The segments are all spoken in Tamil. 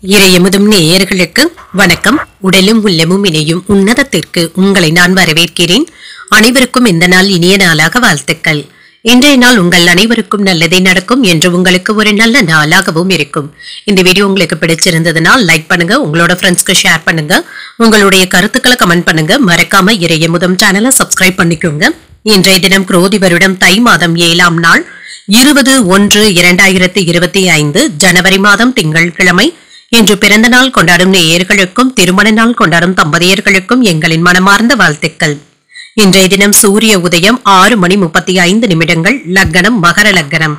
இறையமுதும் நேயர்களுக்கு வணக்கம். உடலும் உள்ளமும் இணையும் உன்னதத்திற்கு உங்களை நான் வரவேற்கிறேன். அனைவருக்கும் இந்த நாள் இனிய நாளாக வாழ்த்துக்கள். இன்றைய நாள் உங்கள் அனைவருக்கும் நல்லதே நடக்கும் என்று உங்களுக்கு ஒரு நல்ல நாளாகவும் இருக்கும். இந்த வீடியோ உங்களுக்கு பிடிச்சிருந்ததுன்னா லைக் பண்ணுங்க, உங்களோட ஃப்ரெண்ட்ஸ்க்கு ஷேர் பண்ணுங்க, உங்களுடைய கருத்துக்களை கமெண்ட் பண்ணுங்க. மறக்காம இறையமுதும் சேனலை சப்ஸ்கிரைப் பண்ணிக்கோங்க. இன்றைய தினம் குரோதி வருடம் தை மாதம் 7ஆம் நாள் 20/1/2025 ஜனவரி மாதம் திங்கட்கிழமை. இன்று பிறந்த நாள் கொண்டாடும் நேயர்களுக்கும் திருமண நாள் கொண்டாடும் தம்பதியர்களுக்கும் எங்களின் மனமார்ந்த வாழ்த்துக்கள். இன்றைய தினம் சூரிய உதயம் 6:35 லக்னம் மகர லக்னம்.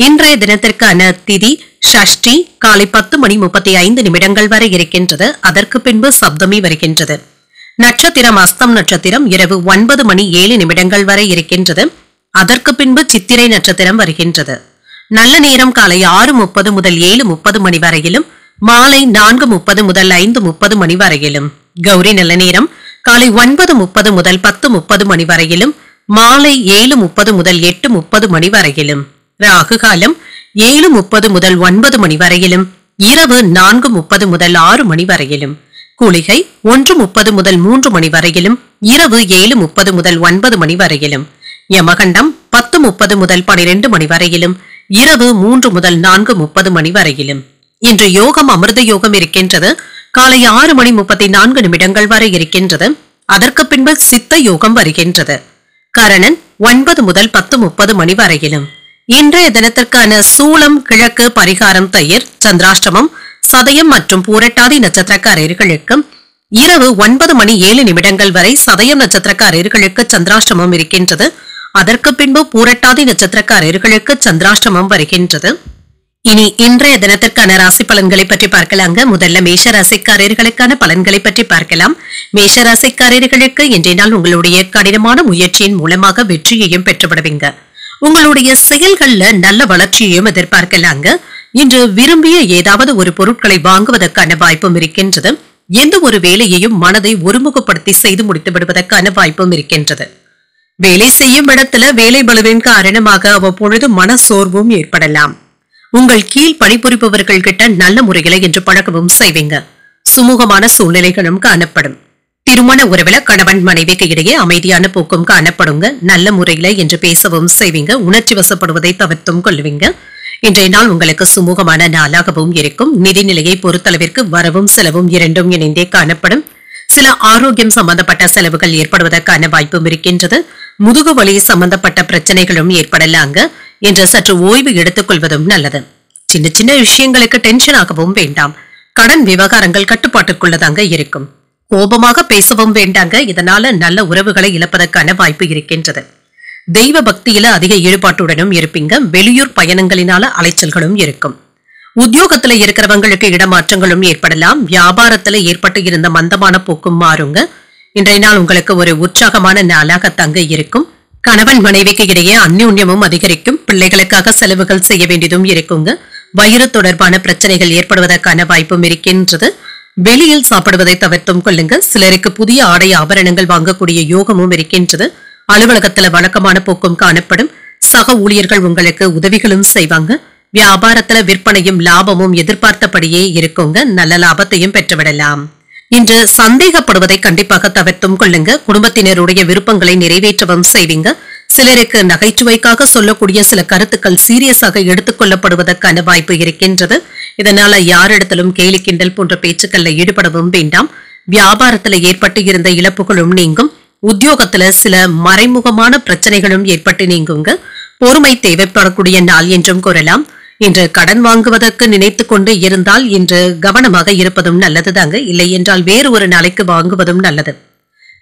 இன்றைய தினத்திற்கான திதி ஷஷ்டி காலை 10:35 வரை இருக்கின்றது. அதற்கு பின்பு சப்தமி வருகின்றது. நட்சத்திரம் அஸ்தம் நட்சத்திரம் இரவு 9:07 வரை இருக்கின்றது. அதற்கு பின்பு சித்திரை நட்சத்திரம் வருகின்றது. நல்ல நேரம் காலை 6:30 முதல் 7:30 மணி வரையிலும், மாலை 4:30 முதல் 5:30 மணி வரையிலும். கௌரி நல்ல நேரம் காலை 9:30 முதல் 10:30 மணி வரையிலும், மாலை 7:30 முதல் 8:30 மணி வரையிலும். ராகு காலம் 7:30 முதல் 9 மணி வரையிலும், இரவு 4:30 முதல் 6 மணி வரையிலும். குளிகை 1:30 முதல் 3 மணி வரையிலும், இரவு 7:30 முதல் 9 மணி வரையிலும். யமகண்டம் 10:30 முதல் 12 மணி வரையிலும், இரவு 3 முதல் 4:30 மணி வரையிலும். இன்று யோகம் அமிர்த யோகம் இருக்கின்றது. காலை 6:34 வரை இருக்கின்றது. அதற்கு பின்பு சித்த யோகம் வருகின்றது. கரணன் 9 முதல் 10:30 மணி வரையிலும். இன்றைய தினத்திற்கான சூலம் கிழக்கு, பரிகாரம் தயிர், சந்திராஷ்டமம் சதயம் மற்றும் பூரட்டாதி நட்சத்திரக்காரர்களுக்கு இரவு 9:07 வரை சதயம் நட்சத்திரக்காரர்களுக்கு சந்திராஷ்டமம் இருக்கின்றது. அதற்கு பின்பு பூரட்டாதி நட்சத்திரக்காரர்களுக்கு சந்திராஷ்டமம் வருகின்றது. இனி இன்றைய தினத்திற்கான ராசி பலன்களை பற்றி பார்க்கலாங்க. முதல்ல மேஷ ராசிக்காரர்களுக்கான பலன்களை பற்றி பார்க்கலாம். மேஷ ராசிக்காரர்களுக்கு இன்றைய நாள் உங்களுடைய கடினமான முயற்சியின் மூலமாக வெற்றியையும் பெற்றுவிடுவீங்க. உங்களுடைய செயல்கள்ல நல்ல வளர்ச்சியையும் எதிர்பார்க்கலாங்க. இன்று விரும்பிய ஏதாவது ஒரு பொருட்களை வாங்குவதற்கான வாய்ப்பும் இருக்கின்றது. எந்த ஒரு வேலையையும் மனதை ஒருமுகப்படுத்தி செய்து முடித்து விடுவதற்கான வாய்ப்பும் இருக்கின்றது. வேலை செய்யும் இடத்துல வேலை பளுவின் காரணமாக அவ்வப்பொழுது மன சோர்வும் ஏற்படலாம். உங்கள் கீழ் பணிபுரிபவர்கள் கிட்ட நல்ல முறையில என்று பழகவும் செய்வீங்க. சுமூகமான சூழ்நிலைகளும் காணப்படும். திருமண உறவுல கணவன் மனைவிக்கு இடையே அமைதியான போக்கும் காணப்படுங்க. நல்ல முறையில என்று பேசவும் செய்வீங்க. உணர்ச்சி வசப்படுவதை தவிர்த்தும் கொள்வீங்க. இன்றைய நாள் உங்களுக்கு சுமூகமான நாளாகவும் இருக்கும். நிதிநிலையை பொறுத்தளவிற்கு வரவும் செலவும் இரண்டும் இணைந்தே காணப்படும். சில ஆரோக்கியம் சம்பந்தப்பட்ட செலவுகள் ஏற்படுவதற்கான வாய்ப்பும் இருக்கின்றது. முதுகு வலி சம்பந்தப்பட்ட பிரச்சனைகளும் ஏற்படலாங்க. என்று சற்று ஓய்வு எடுத்துக் கொள்வதும் நல்லது. சின்ன சின்ன விஷயங்களுக்கு டென்ஷன் ஆகவும் வேண்டாம். கடன் விவகாரங்கள் கட்டுப்பாட்டுக்குள்ளதாங்க இருக்கும். கோபமாக பேசவும் வேண்டாங்க. இதனால நல்ல உறவுகளை இழப்பதற்கான வாய்ப்பு இருக்கின்றது. தெய்வ பக்தியில அதிக ஈடுபாட்டுடனும் இருப்பீங்க. வெளியூர் பயணங்களினால அலைச்சல்களும் இருக்கும். உத்தியோகத்துல இருக்கிறவங்களுக்கு இடமாற்றங்களும் ஏற்படலாம். வியாபாரத்துல ஏற்பட்டு இருந்த மந்தமான போக்கும் மாறுங்க. இன்றைய நாள் உங்களுக்கு ஒரு உற்சாகமான நாளாக தங்க இருக்கும். கணவன் மனைவிக்கு இடையே அந்யோன்யமும் அதிகரிக்கும். பிள்ளைகளுக்காக செலவுகள் செய்ய வேண்டியதும் இருக்குங்க. வயிறு தொடர்பான பிரச்சனைகள் ஏற்படுவதற்கான வாய்ப்பும் இருக்கின்றது. வெளியில் சாப்பிடுவதை தவிர்த்தும் கொள்ளுங்க. சிலருக்கு புதிய ஆடை ஆபரணங்கள் வாங்கக்கூடிய யோகமும் இருக்கின்றது. அலுவலகத்துல வழக்கமான போக்கும் காணப்படும். சக ஊழியர்கள் உங்களுக்கு உதவிகளும் செய்வாங்க. வியாபாரத்துல விற்பனையும் லாபமும் எதிர்பார்த்தபடியே இருக்குங்க. நல்ல லாபத்தையும் பெற்றுவிடலாம். இன்று சந்தேகப்படுவதை கண்டிப்பாக தவிர்த்தும் கொள்ளுங்க. குடும்பத்தினருடைய விருப்பங்களை நிறைவேற்றவும் செய்வீங்க. சிலருக்கு நகைச்சுவைக்காக சொல்லக்கூடிய சில கருத்துக்கள் சீரியஸாக எடுத்துக் கொள்ளப்படுவதற்கான வாய்ப்பு இருக்கின்றது. இதனால யாரிடத்திலும் கேலி கிண்டல் போன்ற பேச்சுக்கள்ல ஈடுபடவும் வேண்டாம். வியாபாரத்துல ஏற்பட்டு இருந்த இழப்புகளும் நீங்கும். உத்தியோகத்துல சில மறைமுகமான பிரச்சனைகளும் ஏற்பட்டு நீங்குங்க. பொறுமை தேவைப்படக்கூடிய நாள் என்றும் கூறலாம். இன்று கடன் வாங்குவதற்கு நினைத்து கொண்டு இருந்தால் இன்று கவனமாக இருப்பதும் நல்லதுதாங்க. இல்லை என்றால் வேறு ஒரு நாளைக்கு வாங்குவதும் நல்லது.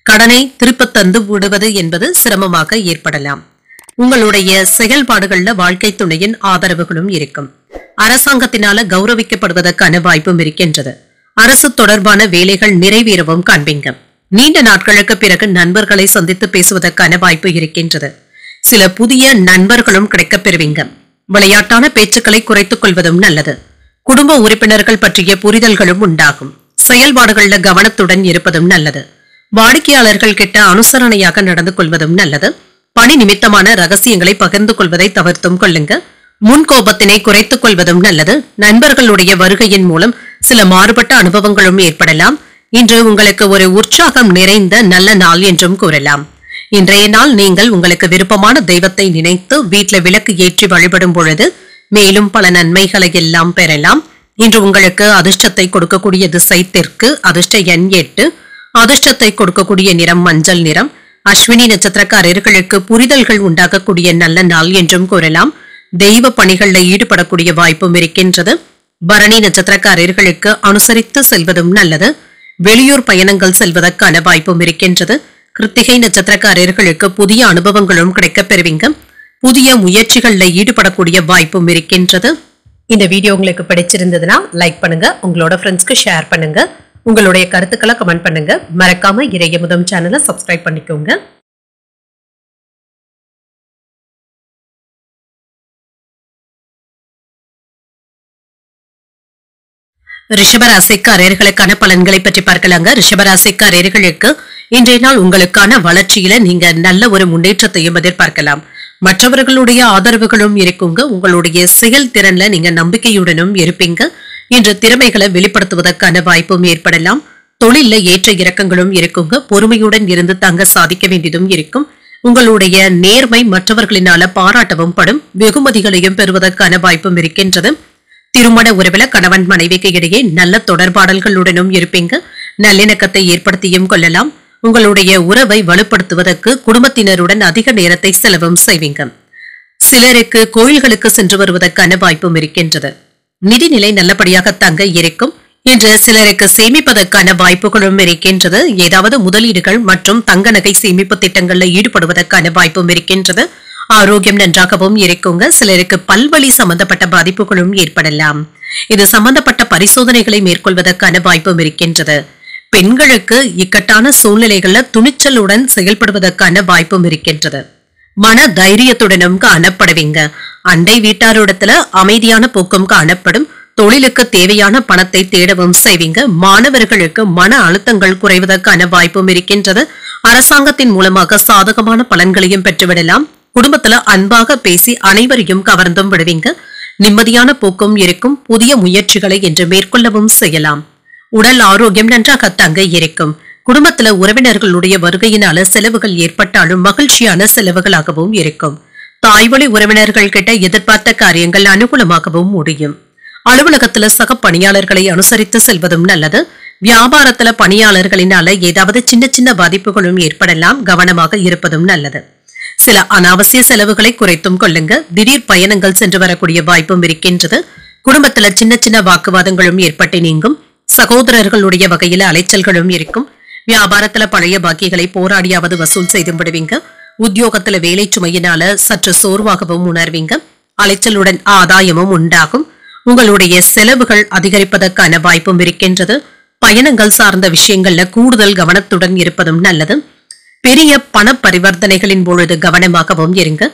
கடனை திருப்ப தந்து விடுவது என்பது சிரமமாக ஏற்படலாம். உங்களுடைய செயல்பாடுகள்ல வாழ்க்கை துணையின் ஆதரவுகளும் இருக்கும். அரசாங்கத்தினால கௌரவிக்கப்படுவதற்கான வாய்ப்பும் இருக்கின்றது. அரசு தொடர்பான வேலைகள் நிறைவேறவும் காண்பீங்க. நீண்ட நாட்களுக்கு பிறகு நண்பர்களை சந்தித்து பேசுவதற்கான வாய்ப்பு இருக்கின்றது. சில புதிய நண்பர்களும் கிடைக்கப் பெறுவீங்க. விளையாட்டான பேச்சுக்களை குறைத்துக் கொள்வதும் நல்லது. குடும்ப உறுப்பினர்கள் பற்றிய புரிதல்களும் உண்டாகும். செயல்பாடுகள்ல கவனத்துடன் இருப்பதும் நல்லது. வாடிக்கையாளர்கள் கிட்ட அனுசரணையாக நடந்து கொள்வதும் நல்லது. பணி நிமித்தமான ரகசியங்களை பகிர்ந்து கொள்வதை தவிர்த்தும் கொள்ளுங்க. முன்கோபத்தினை குறைத்துக் கொள்வதும் நல்லது. நண்பர்களுடைய வருகையின் மூலம் சில மாறுபட்ட அனுபவங்களும் ஏற்படலாம். இன்று உங்களுக்கு ஒரு உற்சாகம் நிறைந்த நல்ல நாள் என்றும் கூறலாம். இன்றைய நாள் நீங்கள் உங்களுக்கு விருப்பமான தெய்வத்தை நினைத்து வீட்டில் விளக்கு ஏற்றி வழிபடும் பொழுது மேலும் பல நன்மைகளை எல்லாம் பெறலாம். இன்று உங்களுக்கு அதிர்ஷ்டத்தை கொடுக்கக்கூடிய திசை தெற்கு, அதிர்ஷ்ட எண் 8, அதிர்ஷ்டத்தை கொடுக்கக்கூடிய நிறம் மஞ்சள் நிறம். அஸ்வினி நட்சத்திரக்காரர்களுக்கு புரிதல்கள் உண்டாகக்கூடிய நல்ல நாள் என்றும் கூறலாம். தெய்வ பணிகளில் ஈடுபடக்கூடிய வாய்ப்பும் இருக்கின்றது. பரணி நட்சத்திரக்காரர்களுக்கு அனுசரித்து செல்வதும் நல்லது. வெளியூர் பயணங்கள் செல்வதற்கான வாய்ப்பும் இருக்கின்றது. கிருத்திகை நட்சத்திரக்காரர்களுக்கு புதிய அனுபவங்களும் கிடைக்கப் பெறுவீங்க. புதிய முயற்சிகளில் ஈடுபடக்கூடிய வாய்ப்பும் இருக்கின்றது. இந்த வீடியோ உங்களுக்கு பிடிச்சிருந்ததுன்னா லைக் பண்ணுங்க, உங்களோட ஃப்ரெண்ட்ஸ்க்கு ஷேர் பண்ணுங்க, உங்களுடைய கருத்துக்களை கமெண்ட் பண்ணுங்க. மறக்காம இறையமுதம் சேனலை சப்ஸ்கிரைப் பண்ணிக்கோங்க. ரிஷபராசிக்காரர்களுக்கான பலன்களை பற்றி பார்க்கலாங்க. ரிஷபராசிக்காரர்களுக்கு இன்றைய நாள் உங்களுக்கான வளர்ச்சியில நீங்க நல்ல ஒரு முன்னேற்றத்தையும் எதிர்பார்க்கலாம். மற்றவர்களுடைய ஆதரவுகளும் இருக்குங்க. உங்களுடைய செயல்திறன்ல நீங்க நம்பிக்கையுடனும் இருப்பீங்க. இன்று திறமைகளை வெளிப்படுத்துவதற்கான வாய்ப்பும் ஏற்படலாம். தொழில ஏற்ற இறக்கங்களும் இருக்குங்க. பொறுமையுடன் இருந்து தாங்க சாதிக்க வேண்டியதும் இருக்கும். உங்களுடைய நேர்மை மற்றவர்களினால பாராட்டவும் படும். வெகுமதிகளையும் பெறுவதற்கான வாய்ப்பும் இருக்கின்றது. திருமண உறவுல கணவன் மனைவிக்கு இடையே நல்ல தொடர்பாடல்களுடனும் இருப்பீங்க. நல்லிணக்கத்தை ஏற்படுத்தியும் கொள்ளலாம். உங்களுடைய உறவை வலுப்படுத்துவதற்கு குடும்பத்தினருடன் அதிக நேரத்தை செலவும் செய்வீங்க. சிலருக்கு கோயில்களுக்கு சென்று வருவதற்கான வாய்ப்பும் இருக்கின்றது. நிதிநிலை நல்லபடியாக தங்க இருக்கும். இன்று சிலருக்கு சேமிப்பதற்கான வாய்ப்புகளும் இருக்கின்றது. ஏதாவது முதலீடுகள் மற்றும் தங்க நகை சேமிப்பு திட்டங்களில் ஈடுபடுவதற்கான வாய்ப்பும் இருக்கின்றது. ஆரோக்கியம் நன்றாகவும் இருக்குங்க. சிலருக்கு பல்வலி சம்பந்தப்பட்ட பாதிப்புகளும் ஏற்படலாம். இது சம்பந்தப்பட்ட பரிசோதனைகளை மேற்கொள்வதற்கான வாய்ப்பும் இருக்கின்றது. பெண்களுக்கு இக்கட்டான சூழ்நிலைகள்ல துணிச்சலுடன் செயல்படுவதற்கான வாய்ப்பும் இருக்கின்றது. மன தைரியத்துடனும் காணப்படுவீங்க. அண்டை வீட்டாரிடத்துல அமைதியான போக்கும் காணப்படும். தொழிலுக்கு தேவையான பணத்தை தேடவும் செய்வீங்க. மாணவர்களுக்கு மன அழுத்தங்கள் குறைவதற்கான வாய்ப்பும் இருக்கின்றது. அரசாங்கத்தின் மூலமாக சாதகமான பலன்களையும் பெற்றுவிடலாம். குடும்பத்துல அன்பாக பேசி அனைவரையும் கவர்ந்தும் விடுவீங்க. நிம்மதியான போக்கும் இருக்கும். புதிய முயற்சிகளை என்று மேற்கொள்ளவும் செய்யலாம். உடல் ஆரோக்கியம் நன்றாக தங்க இருக்கும். குடும்பத்துல உறவினர்களுடைய வருகையினால செலவுகள் ஏற்பட்டாலும் மகிழ்ச்சியான செலவுகளாகவும் இருக்கும். தாய்வழி உறவினர்கள் கிட்ட எதிர்பார்த்த காரியங்கள் அனுகூலமாகவும் முடியும். அலுவலகத்துல சக பணியாளர்களை அனுசரித்து செல்வதும் நல்லது. வியாபாரத்துல பணியாளர்களினால ஏதாவது சின்ன சின்ன பாதிப்புகளும் ஏற்படலாம். கவனமாக இருப்பதும் நல்லது. சில அனாவசிய செலவுகளை குறைத்தும் கொள்ளுங்க. திடீர் பயணங்கள் சென்று வரக்கூடிய வாய்ப்பும் இருக்கின்றது. குடும்பத்துல சின்ன சின்ன வாக்குவாதங்களும் ஏற்பட்டு நீங்கும். சகோதரர்களுடைய வகையில அலைச்சல்களும் இருக்கும். வியாபாரத்துல பழைய பாக்கிகளை போராடியாவது வசூல் செய்து விடுவீங்க. உத்தியோகத்துல வேலை சுமையினால சற்று சோர்வாகவும் உணர்வீங்க. அலைச்சலுடன் ஆதாயமும் உண்டாகும். உங்களுடைய செலவுகள் அதிகரிப்பதற்கான வாய்ப்பும் இருக்கின்றது. பயணங்கள் சார்ந்த விஷயங்கள்ல கூடுதல் கவனத்துடன் இருப்பதும் நல்லது. பெரிய பண பரிவர்த்தனைகளின் பொழுது கவனமாகவும் இருங்க.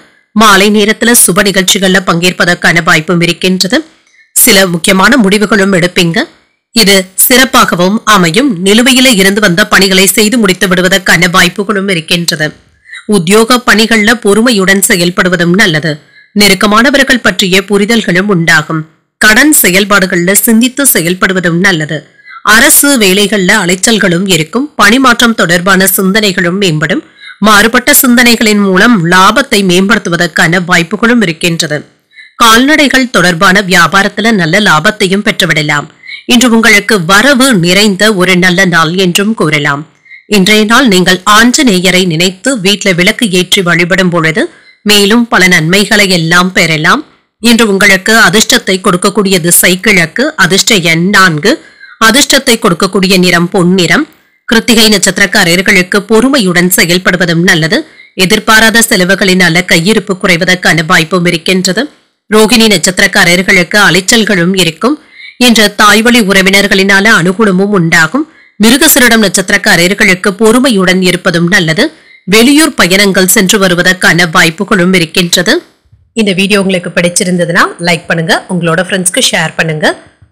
மாலை நேரத்துல சுப நிகழ்ச்சிகள்ல பங்கேற்பதற்கான வாய்ப்பும் இருக்கின்றது. சில முக்கியமான முடிவுகளும் எடுப்பீங்க. இது சிறப்பாகவும் அமையும். நிலுவையில இருந்து வந்த பணிகளை செய்து முடித்து விடுவதற்கான வாய்ப்புகளும் இருக்கின்றது. உத்தியோக பணிகள்ல பொறுமையுடன் செயல்படுவதும் நல்லது. நெருக்கமானவர்கள் பற்றிய புரிதல்களும் உண்டாகும். கடன் செயல்பாடுகள்ல சிந்தித்து செயல்படுவதும் நல்லது. அரசு வேலைகள்ல அலைச்சல்களும் இருக்கும். பணிமாற்றம் தொடர்பான சிந்தனைகளும் மேம்படும். மாறுபட்ட சிந்தனைகளின் மூலம் லாபத்தை மேம்படுத்துவதற்கான வாய்ப்புகளும் இருக்கின்றது. கால்நடைகள் தொடர்பான வியாபாரத்துல நல்ல லாபத்தையும் பெற்றுவிடலாம். இன்று உங்களுக்கு வரவு நிறைந்த ஒரு நல்ல நாள் என்றும் கூறலாம். இன்றைய நாள் நீங்கள் ஆஞ்சநேயரை நினைத்து வீட்டில் விளக்கு ஏற்றி வழிபடும் பொழுது மேலும் பல நன்மைகளை எல்லாம் பெறலாம். இன்று உங்களுக்கு அதிர்ஷ்டத்தை கொடுக்கக்கூடிய திசை கிழக்கு, அதிர்ஷ்ட எண் 4, அதிர்ஷ்டத்தை கொடுக்கக்கூடிய நிறம் பொன்னிறம். கிருத்திகை நட்சத்திரக்காரர்களுக்கு பொறுமையுடன் செயல்படுவதும் நல்லது. எதிர்பாராத செலவுகளினால கையிருப்பு குறைவதற்கான வாய்ப்பும் இருக்கின்றது. ரோகிணி நட்சத்திரக்காரர்களுக்கு அலைச்சல்களும் இருக்கும். இன்று தாய்வழி உறவினர்களினால அனுகூலமும் உண்டாகும். மிருகசிரிடம் நட்சத்திரக்காரர்களுக்கு பொறுமையுடன் இருப்பதும் நல்லது. வெளியூர் பயணங்கள் சென்று வருவதற்கான வாய்ப்புகளும் இருக்கின்றது. இந்த வீடியோ உங்களுக்கு பிடிச்சிருந்ததுன்னா லைக் பண்ணுங்க, உங்களோட ஃப்ரெண்ட்ஸ்க்கு ஷேர் பண்ணுங்க,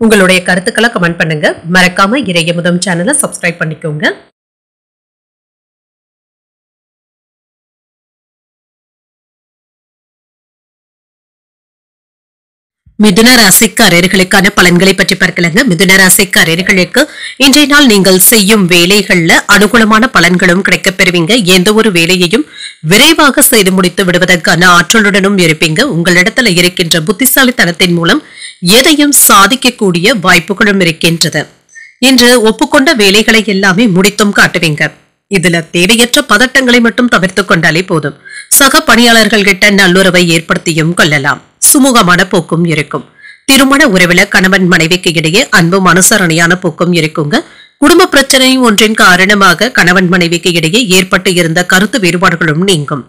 உங்களுடைய கருத்துக்களை கமெண்ட் பண்ணுங்க. மறக்காம இறையமுதம் சேனலை சப்ஸ்கிரைப் பண்ணிக்கோங்க. மிதுன ராசிக்காரர்களுக்கான பலன்களை பற்றி பார்க்கலாங்க. மிதுன ராசிக்காரர்களுக்கு இன்றைய நாள் நீங்கள் செய்யும் வேலைகள்ல அனுகூலமான பலன்களும் கிடைக்கப் பெறுவீங்க. எந்த ஒரு வேலையையும் விரைவாக செய்து முடித்து விடுவதற்கான ஆற்றலுடனும் இருப்பீங்க. உங்களிடத்துல இருக்கின்ற புத்திசாலித்தனத்தின் மூலம் எதையும் சாதிக்கக்கூடிய வாய்ப்புகளும் இருக்கின்றது. இன்று ஒப்புக்கொண்ட வேலைகளை எல்லாமே முடித்தும் காட்டுவீங்க. இதுல தேவையற்ற பதட்டங்களை மட்டும் தவிர்த்து கொண்டாலே போதும். சக பணியாளர்கள் கிட்ட நல்லுறவை ஏற்படுத்தியும் கொள்ளலாம். சுமூகமான போக்கும் இருக்கும். திருமண உறவுல கணவன் மனைவிக்கு இடையே அன்பும் அனுசரணையான போக்கும் இருக்குங்க. குடும்ப பிரச்சனை ஒன்றின் காரணமாக கணவன் மனைவிக்கு இடையே ஏற்பட்டு இருந்த கருத்து வேறுபாடுகளும் நீங்கும்.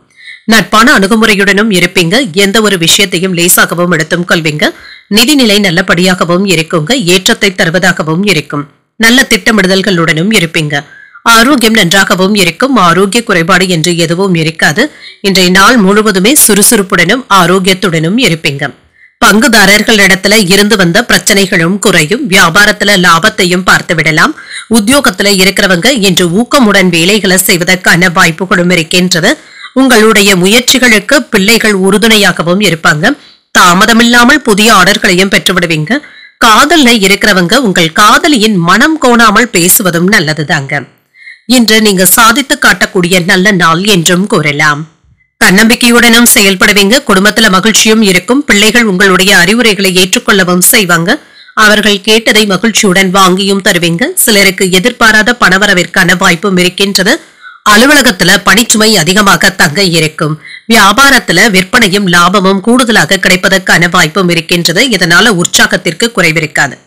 நட்பான அணுகுமுறையுடனும் இருப்பீங்க. எந்த ஒரு விஷயத்தையும் லேசாகவும் எடுத்தும் கொள்வீங்க. நிதிநிலை நல்லபடியாகவும் இருக்குங்க. ஏற்றத்தை தருவதாகவும் இருக்கும். நல்ல திட்டமிடுதல்களுடனும் இருப்பீங்க. ஆரோக்கியம் நன்றாகவும் இருக்கும். ஆரோக்கிய குறைபாடு என்று எதுவும் இருக்காது. இன்றைய நாள் முழுவதுமே சுறுசுறுப்புடனும் ஆரோக்கியத்துடனும் இருப்பீங்க. பங்குதாரர்களிடத்துல இருந்து வந்த பிரச்சனைகளும் குறையும். வியாபாரத்துல லாபத்தையும் பார்த்து விடலாம். உத்தியோகத்துல இருக்கிறவங்க இன்று ஊக்கமுடன் வேலைகளை செய்வதற்கான வாய்ப்புகளும் இருக்கின்றது. உங்களுடைய முயற்சிகளுக்கு பிள்ளைகள் உறுதுணையாகவும் இருப்பாங்க. தாமதமில்லாமல் புதிய ஆர்டர்களையும் பெற்றுவிடுவீங்க. காதல்ல இருக்கிறவங்க உங்கள் காதலியின் மனம் கோணாமல் பேசுவதும் நல்லதுதாங்க. இன்று நீங்க சாதித்து காட்டக்கூடிய நல்ல நாள் என்றும் கூறலாம். தன்னம்பிக்கையுடனும் செயல்படுவீங்க. குடும்பத்துல மகிழ்ச்சியும் இருக்கும். பிள்ளைகள் உங்களுடைய அறிவுரைகளை ஏற்றுக்கொள்ளவும் செய்வாங்க. அவர்கள் கேட்டதை மகிழ்ச்சியுடன் வாங்கியும் தருவீங்க. சிலருக்கு எதிர்பாராத பணவரவிற்கான வாய்ப்பும் இருக்கின்றது. அலுவலகத்துல பணிச்சுமை அதிகமாக தங்க இருக்கும். வியாபாரத்துல விற்பனையும் லாபமும் கூடுதலாக கிடைப்பதற்கான வாய்ப்பும் இருக்கின்றது. இதனால உற்சாகத்திற்கு குறைவிருக்காது.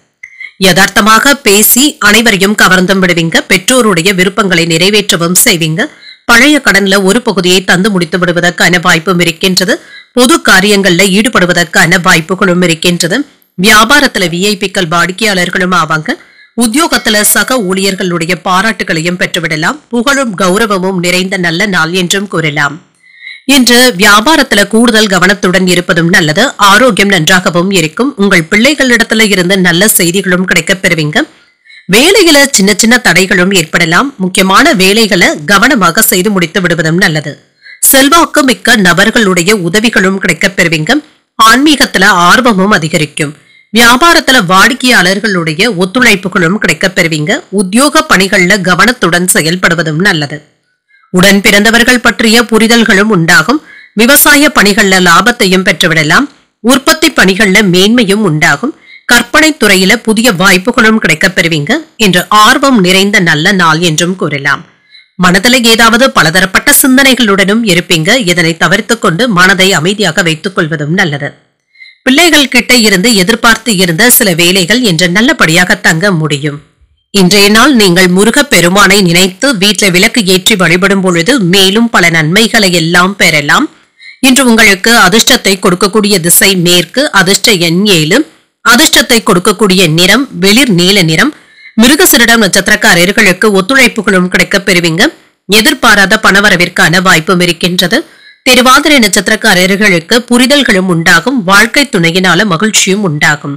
யதார்த்தமாக பேசி அனைவரையும் கவர்ந்தும் விடுவீங்க. பெற்றோருடைய விருப்பங்களை நிறைவேற்றவும் செய்வீங்க. பழைய கடன்ல ஒரு பகுதியை தந்து முடித்து விடுவதற்கான வாய்ப்பும் இருக்கின்றது. பொது காரியங்கள்ல ஈடுபடுவதற்கான வாய்ப்புகளும் இருக்கின்றது. வியாபாரத்துல விஐபிக்கள் வாடிக்கையாளர்களும் ஆவாங்க. உத்தியோகத்துல சக ஊழியர்களுடைய பாராட்டுகளையும் பெற்றுவிடலாம். புகழும் கௌரவமும் நிறைந்த நல்ல நாள் என்றும் கூறலாம். இன்று வியாபாரத்துல கூடுதல் கவனத்துடன் இருப்பதும் நல்லது. ஆரோக்கியம் நன்றாகவும் இருக்கும். உங்கள் பிள்ளைகளிடத்துல இருந்து நல்ல செய்திகளும் கிடைக்கப் பெறுவீங்க. வேலையில சின்ன சின்ன தடைகளும் ஏற்படலாம். முக்கியமான வேலைகளை கவனமாக செய்து முடித்து விடுவதும் நல்லது. செல்வாக்கு மிக்க நபர்களுடைய உதவிகளும் கிடைக்கப் பெறுவீங்க. ஆன்மீகத்துல ஆர்வமும் அதிகரிக்கும். வியாபாரத்துல வாடிக்கையாளர்களுடைய ஒத்துழைப்புகளும் கிடைக்கப் பெறுவீங்க. உத்தியோக பணிகள்ல கவனத்துடன் செயல்படுவதும் நல்லது. உடன் பிறந்தவர்கள் பற்றிய புரிதல்களும் உண்டாகும். விவசாய பணிகள்ல லாபத்தையும் பெற்றுவிடலாம். உற்பத்தி பணிகள்ல மேன்மையும் உண்டாகும். கற்பனை துறையில புதிய வாய்ப்புகளும் கிடைக்கப் பெறுவீங்க. இன்று ஆர்வம் நிறைந்த நல்ல நாள் என்றும் கூறலாம். மனதில் ஏதாவது பலதரப்பட்ட சிந்தனைகளுடனும் இருப்பீங்க. இதனை தவிர்த்து கொண்டு மனதை அமைதியாக வைத்துக் கொள்வதும் நல்லது. பிள்ளைகள் கிட்ட இருந்து எதிர்பார்த்து இருந்த சில வேலைகள் இன்று நல்லபடியாக தங்க முடியும். இன்றைய நாள் நீங்கள் முருகப் பெருமானை நினைத்து வீட்டில் விளக்கு ஏற்றி வழிபடும் பொழுது மேலும் பல நன்மைகளை எல்லாம் பெறலாம். இன்று உங்களுக்கு அதிர்ஷ்டத்தை கொடுக்கக்கூடிய திசை மேற்கு. அதிர்ஷ்ட எண் 7. அதிர்ஷ்டத்தை கொடுக்கக்கூடிய நிறம் வெளிர் நீல நிறம். மிருகசீரிடம் நட்சத்திரக்காரர்களுக்கு ஒத்துழைப்புகளும் கிடைக்கப் பெறுவீங்க. எதிர்பாராத பணவரவிற்கான வாய்ப்பும் இருக்கின்றது. திருவாதிரை நட்சத்திரக்காரர்களுக்கு புரிதல்களும் உண்டாகும். வாழ்க்கை துணையினால மகிழ்ச்சியும் உண்டாகும்.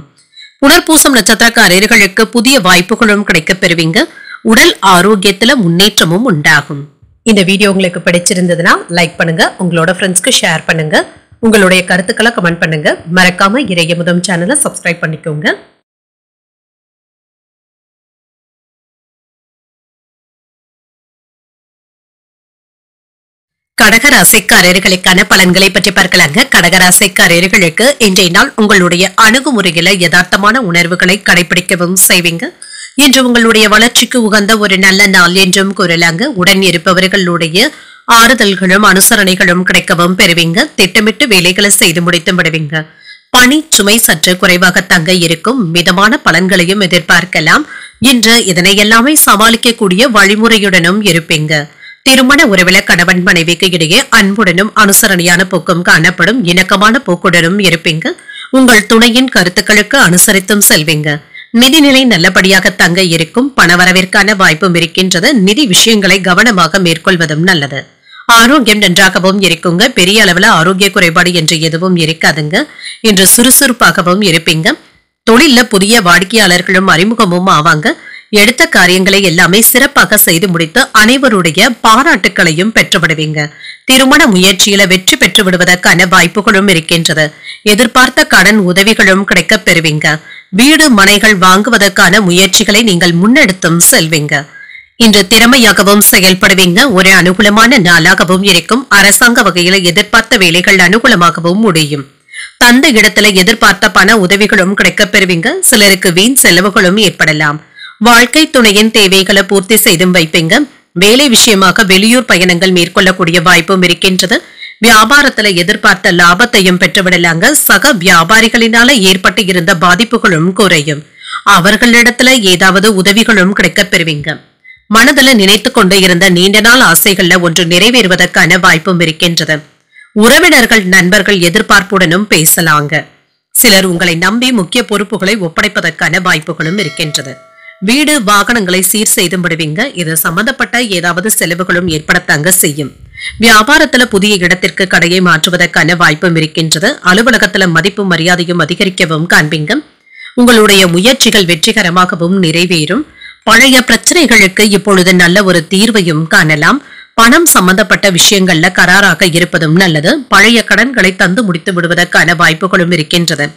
புனர்பூசம் நட்சத்திரக்காரர்களுக்கு புதிய வாய்ப்புகளும் கிடைக்கப் பெறுவீங்க. உடல் ஆரோக்கியத்துல முன்னேற்றமும் உண்டாகும். இந்த வீடியோ உங்களுக்கு பிடிச்சிருந்ததுன்னா லைக் பண்ணுங்க. உங்களோட ஃப்ரெண்ட்ஸ்க்கு ஷேர் பண்ணுங்க. உங்களுடைய கருத்துக்களை கமெண்ட் பண்ணுங்க. மறக்காம இறையமுதம் சேனலை சப்ஸ்கிரைப் பண்ணிக்கோங்க. கடகராசிக்காரர்களுக்கான பலன்களை பற்றி பார்க்கலாங்க. கடகராசிக்காரர்களுக்கு இன்றைய நாள் உங்களுடைய அணுகுமுறையில யதார்த்தமான உணர்வுகளை கடைபிடிக்கவும் செய்வீங்க. இன்று உங்களுடைய வளர்ச்சிக்கு உகந்த ஒரு நல்ல நாள் என்றும் கூறலாங்க. உடன் இருப்பவர்களுடைய ஆறுதல்களும் அனுசரணைகளும் கிடைக்கவும் பெறுவீங்க. திட்டமிட்டு வேலைகளை செய்து முடித்து விடுவீங்க. பணி சுமை சற்று குறைவாக தங்க இருக்கும். மிதமான பலன்களையும் எதிர்பார்க்கலாம். இன்று இதனை எல்லாமே சமாளிக்கக்கூடிய வழிமுறையுடனும் இருப்பீங்க. திருமண உறவில கணவன் மனைவிக்கு இடையே அன்புடனும் அனுசரணையான போக்கும் காணப்படும். இணக்கமான போக்குடனும் இருப்பீங்க. உங்கள் துணையின் கருத்துக்களுக்கு அனுசரித்தும் செல்வீங்க. நிதிநிலை நல்லபடியாக தங்க இருக்கும். பணவரவிற்கான வாய்ப்பும் இருக்கின்றது. நிதி விஷயங்களை கவனமாக மேற்கொள்வதும் நல்லது. ஆரோக்கியம் நன்றாகவும் இருக்குங்க. பெரிய அளவுல ஆரோக்கிய குறைபாடு என்று எதுவும் இருக்காதுங்க. இன்று சுறுசுறுப்பாகவும் இருப்பீங்க. தொழில புதிய வாடிக்கையாளர்களும் அறிமுகமும் ஆவாங்க. எடுத்த காரியங்களை எல்லாமே சிறப்பாக செய்து முடித்து அனைவருடைய பாராட்டுக்களையும் பெற்றுவிடுவீங்க. திருமண முயற்சியில வெற்றி பெற்று விடுவதற்கான வாய்ப்புகளும் இருக்கின்றது. எதிர்பார்த்த கடன் உதவிகளும் கிடைக்கப் பெறுவீங்க. வீடு மனைகள் வாங்குவதற்கான முயற்சிகளை நீங்கள் முன்னெடுத்தும் செல்வீங்க. இன்று திறமையாகவும் செயல்படுவீங்க. ஒரு அனுகூலமான நாளாகவும் இருக்கும். அரசாங்க வகையில எதிர்பார்த்த வேலைகள் அனுகூலமாகவும் முடியும். தந்தை இடத்துல எதிர்பார்த்த பண உதவிகளும் கிடைக்கப் பெறுவீங்க. சிலருக்கு வீண் செலவுகளும் ஏற்படலாம். வாழ்க்கை துணையின் தேவைகளை பூர்த்தி செய்தும் வைப்பீங்க. வேலை விஷயமாக வெளியூர் பயணங்கள் மேற்கொள்ளக்கூடிய வாய்ப்பும் இருக்கின்றது. வியாபாரத்துல எதிர்பார்த்த லாபத்தையும் பெற்றுவிடலாங்க. சக வியாபாரிகளினால ஏற்பட்டு இருந்த பாதிப்புகளும் குறையும். அவர்களிடத்துல ஏதாவது உதவிகளும் கிடைக்கப் பெறுவீங்க. மனதில் நினைத்து கொண்டு இருந்த நீண்ட நாள் ஆசைகள்ல ஒன்று நிறைவேறுவதற்கான வாய்ப்பும் இருக்கின்றது. உறவினர்கள் நண்பர்கள் எதிர்பார்ப்புடனும் பேசலாங்க. சிலர் உங்களை நம்பி முக்கிய பொறுப்புகளை ஒப்படைப்பதற்கான வாய்ப்புகளும் இருக்கின்றது. வீடு வாகனங்களை சீர் செய்து விடுவீங்க. இது சம்பந்தப்பட்ட ஏதாவது செலவுகளும் ஏற்படத்தாங்க செய்யும். வியாபாரத்துல புதிய இடத்திற்கு கடையை மாற்றுவதற்கான வாய்ப்பும் இருக்கின்றது. அலுவலகத்துல மதிப்பு மரியாதையும் அதிகரிக்கவும் காண்பீங்க. உங்களுடைய முயற்சிகள் வெற்றிகரமாகவும் நிறைவேறும். பழைய பிரச்சனைகளுக்கு இப்பொழுது நல்ல ஒரு தீர்வையும் காணலாம். பணம் சம்பந்தப்பட்ட விஷயங்கள்ல கராராக இருப்பதும் நல்லது. பழைய கடன்களை தந்து முடித்து விடுவதற்கான வாய்ப்புகளும் இருக்கின்றது.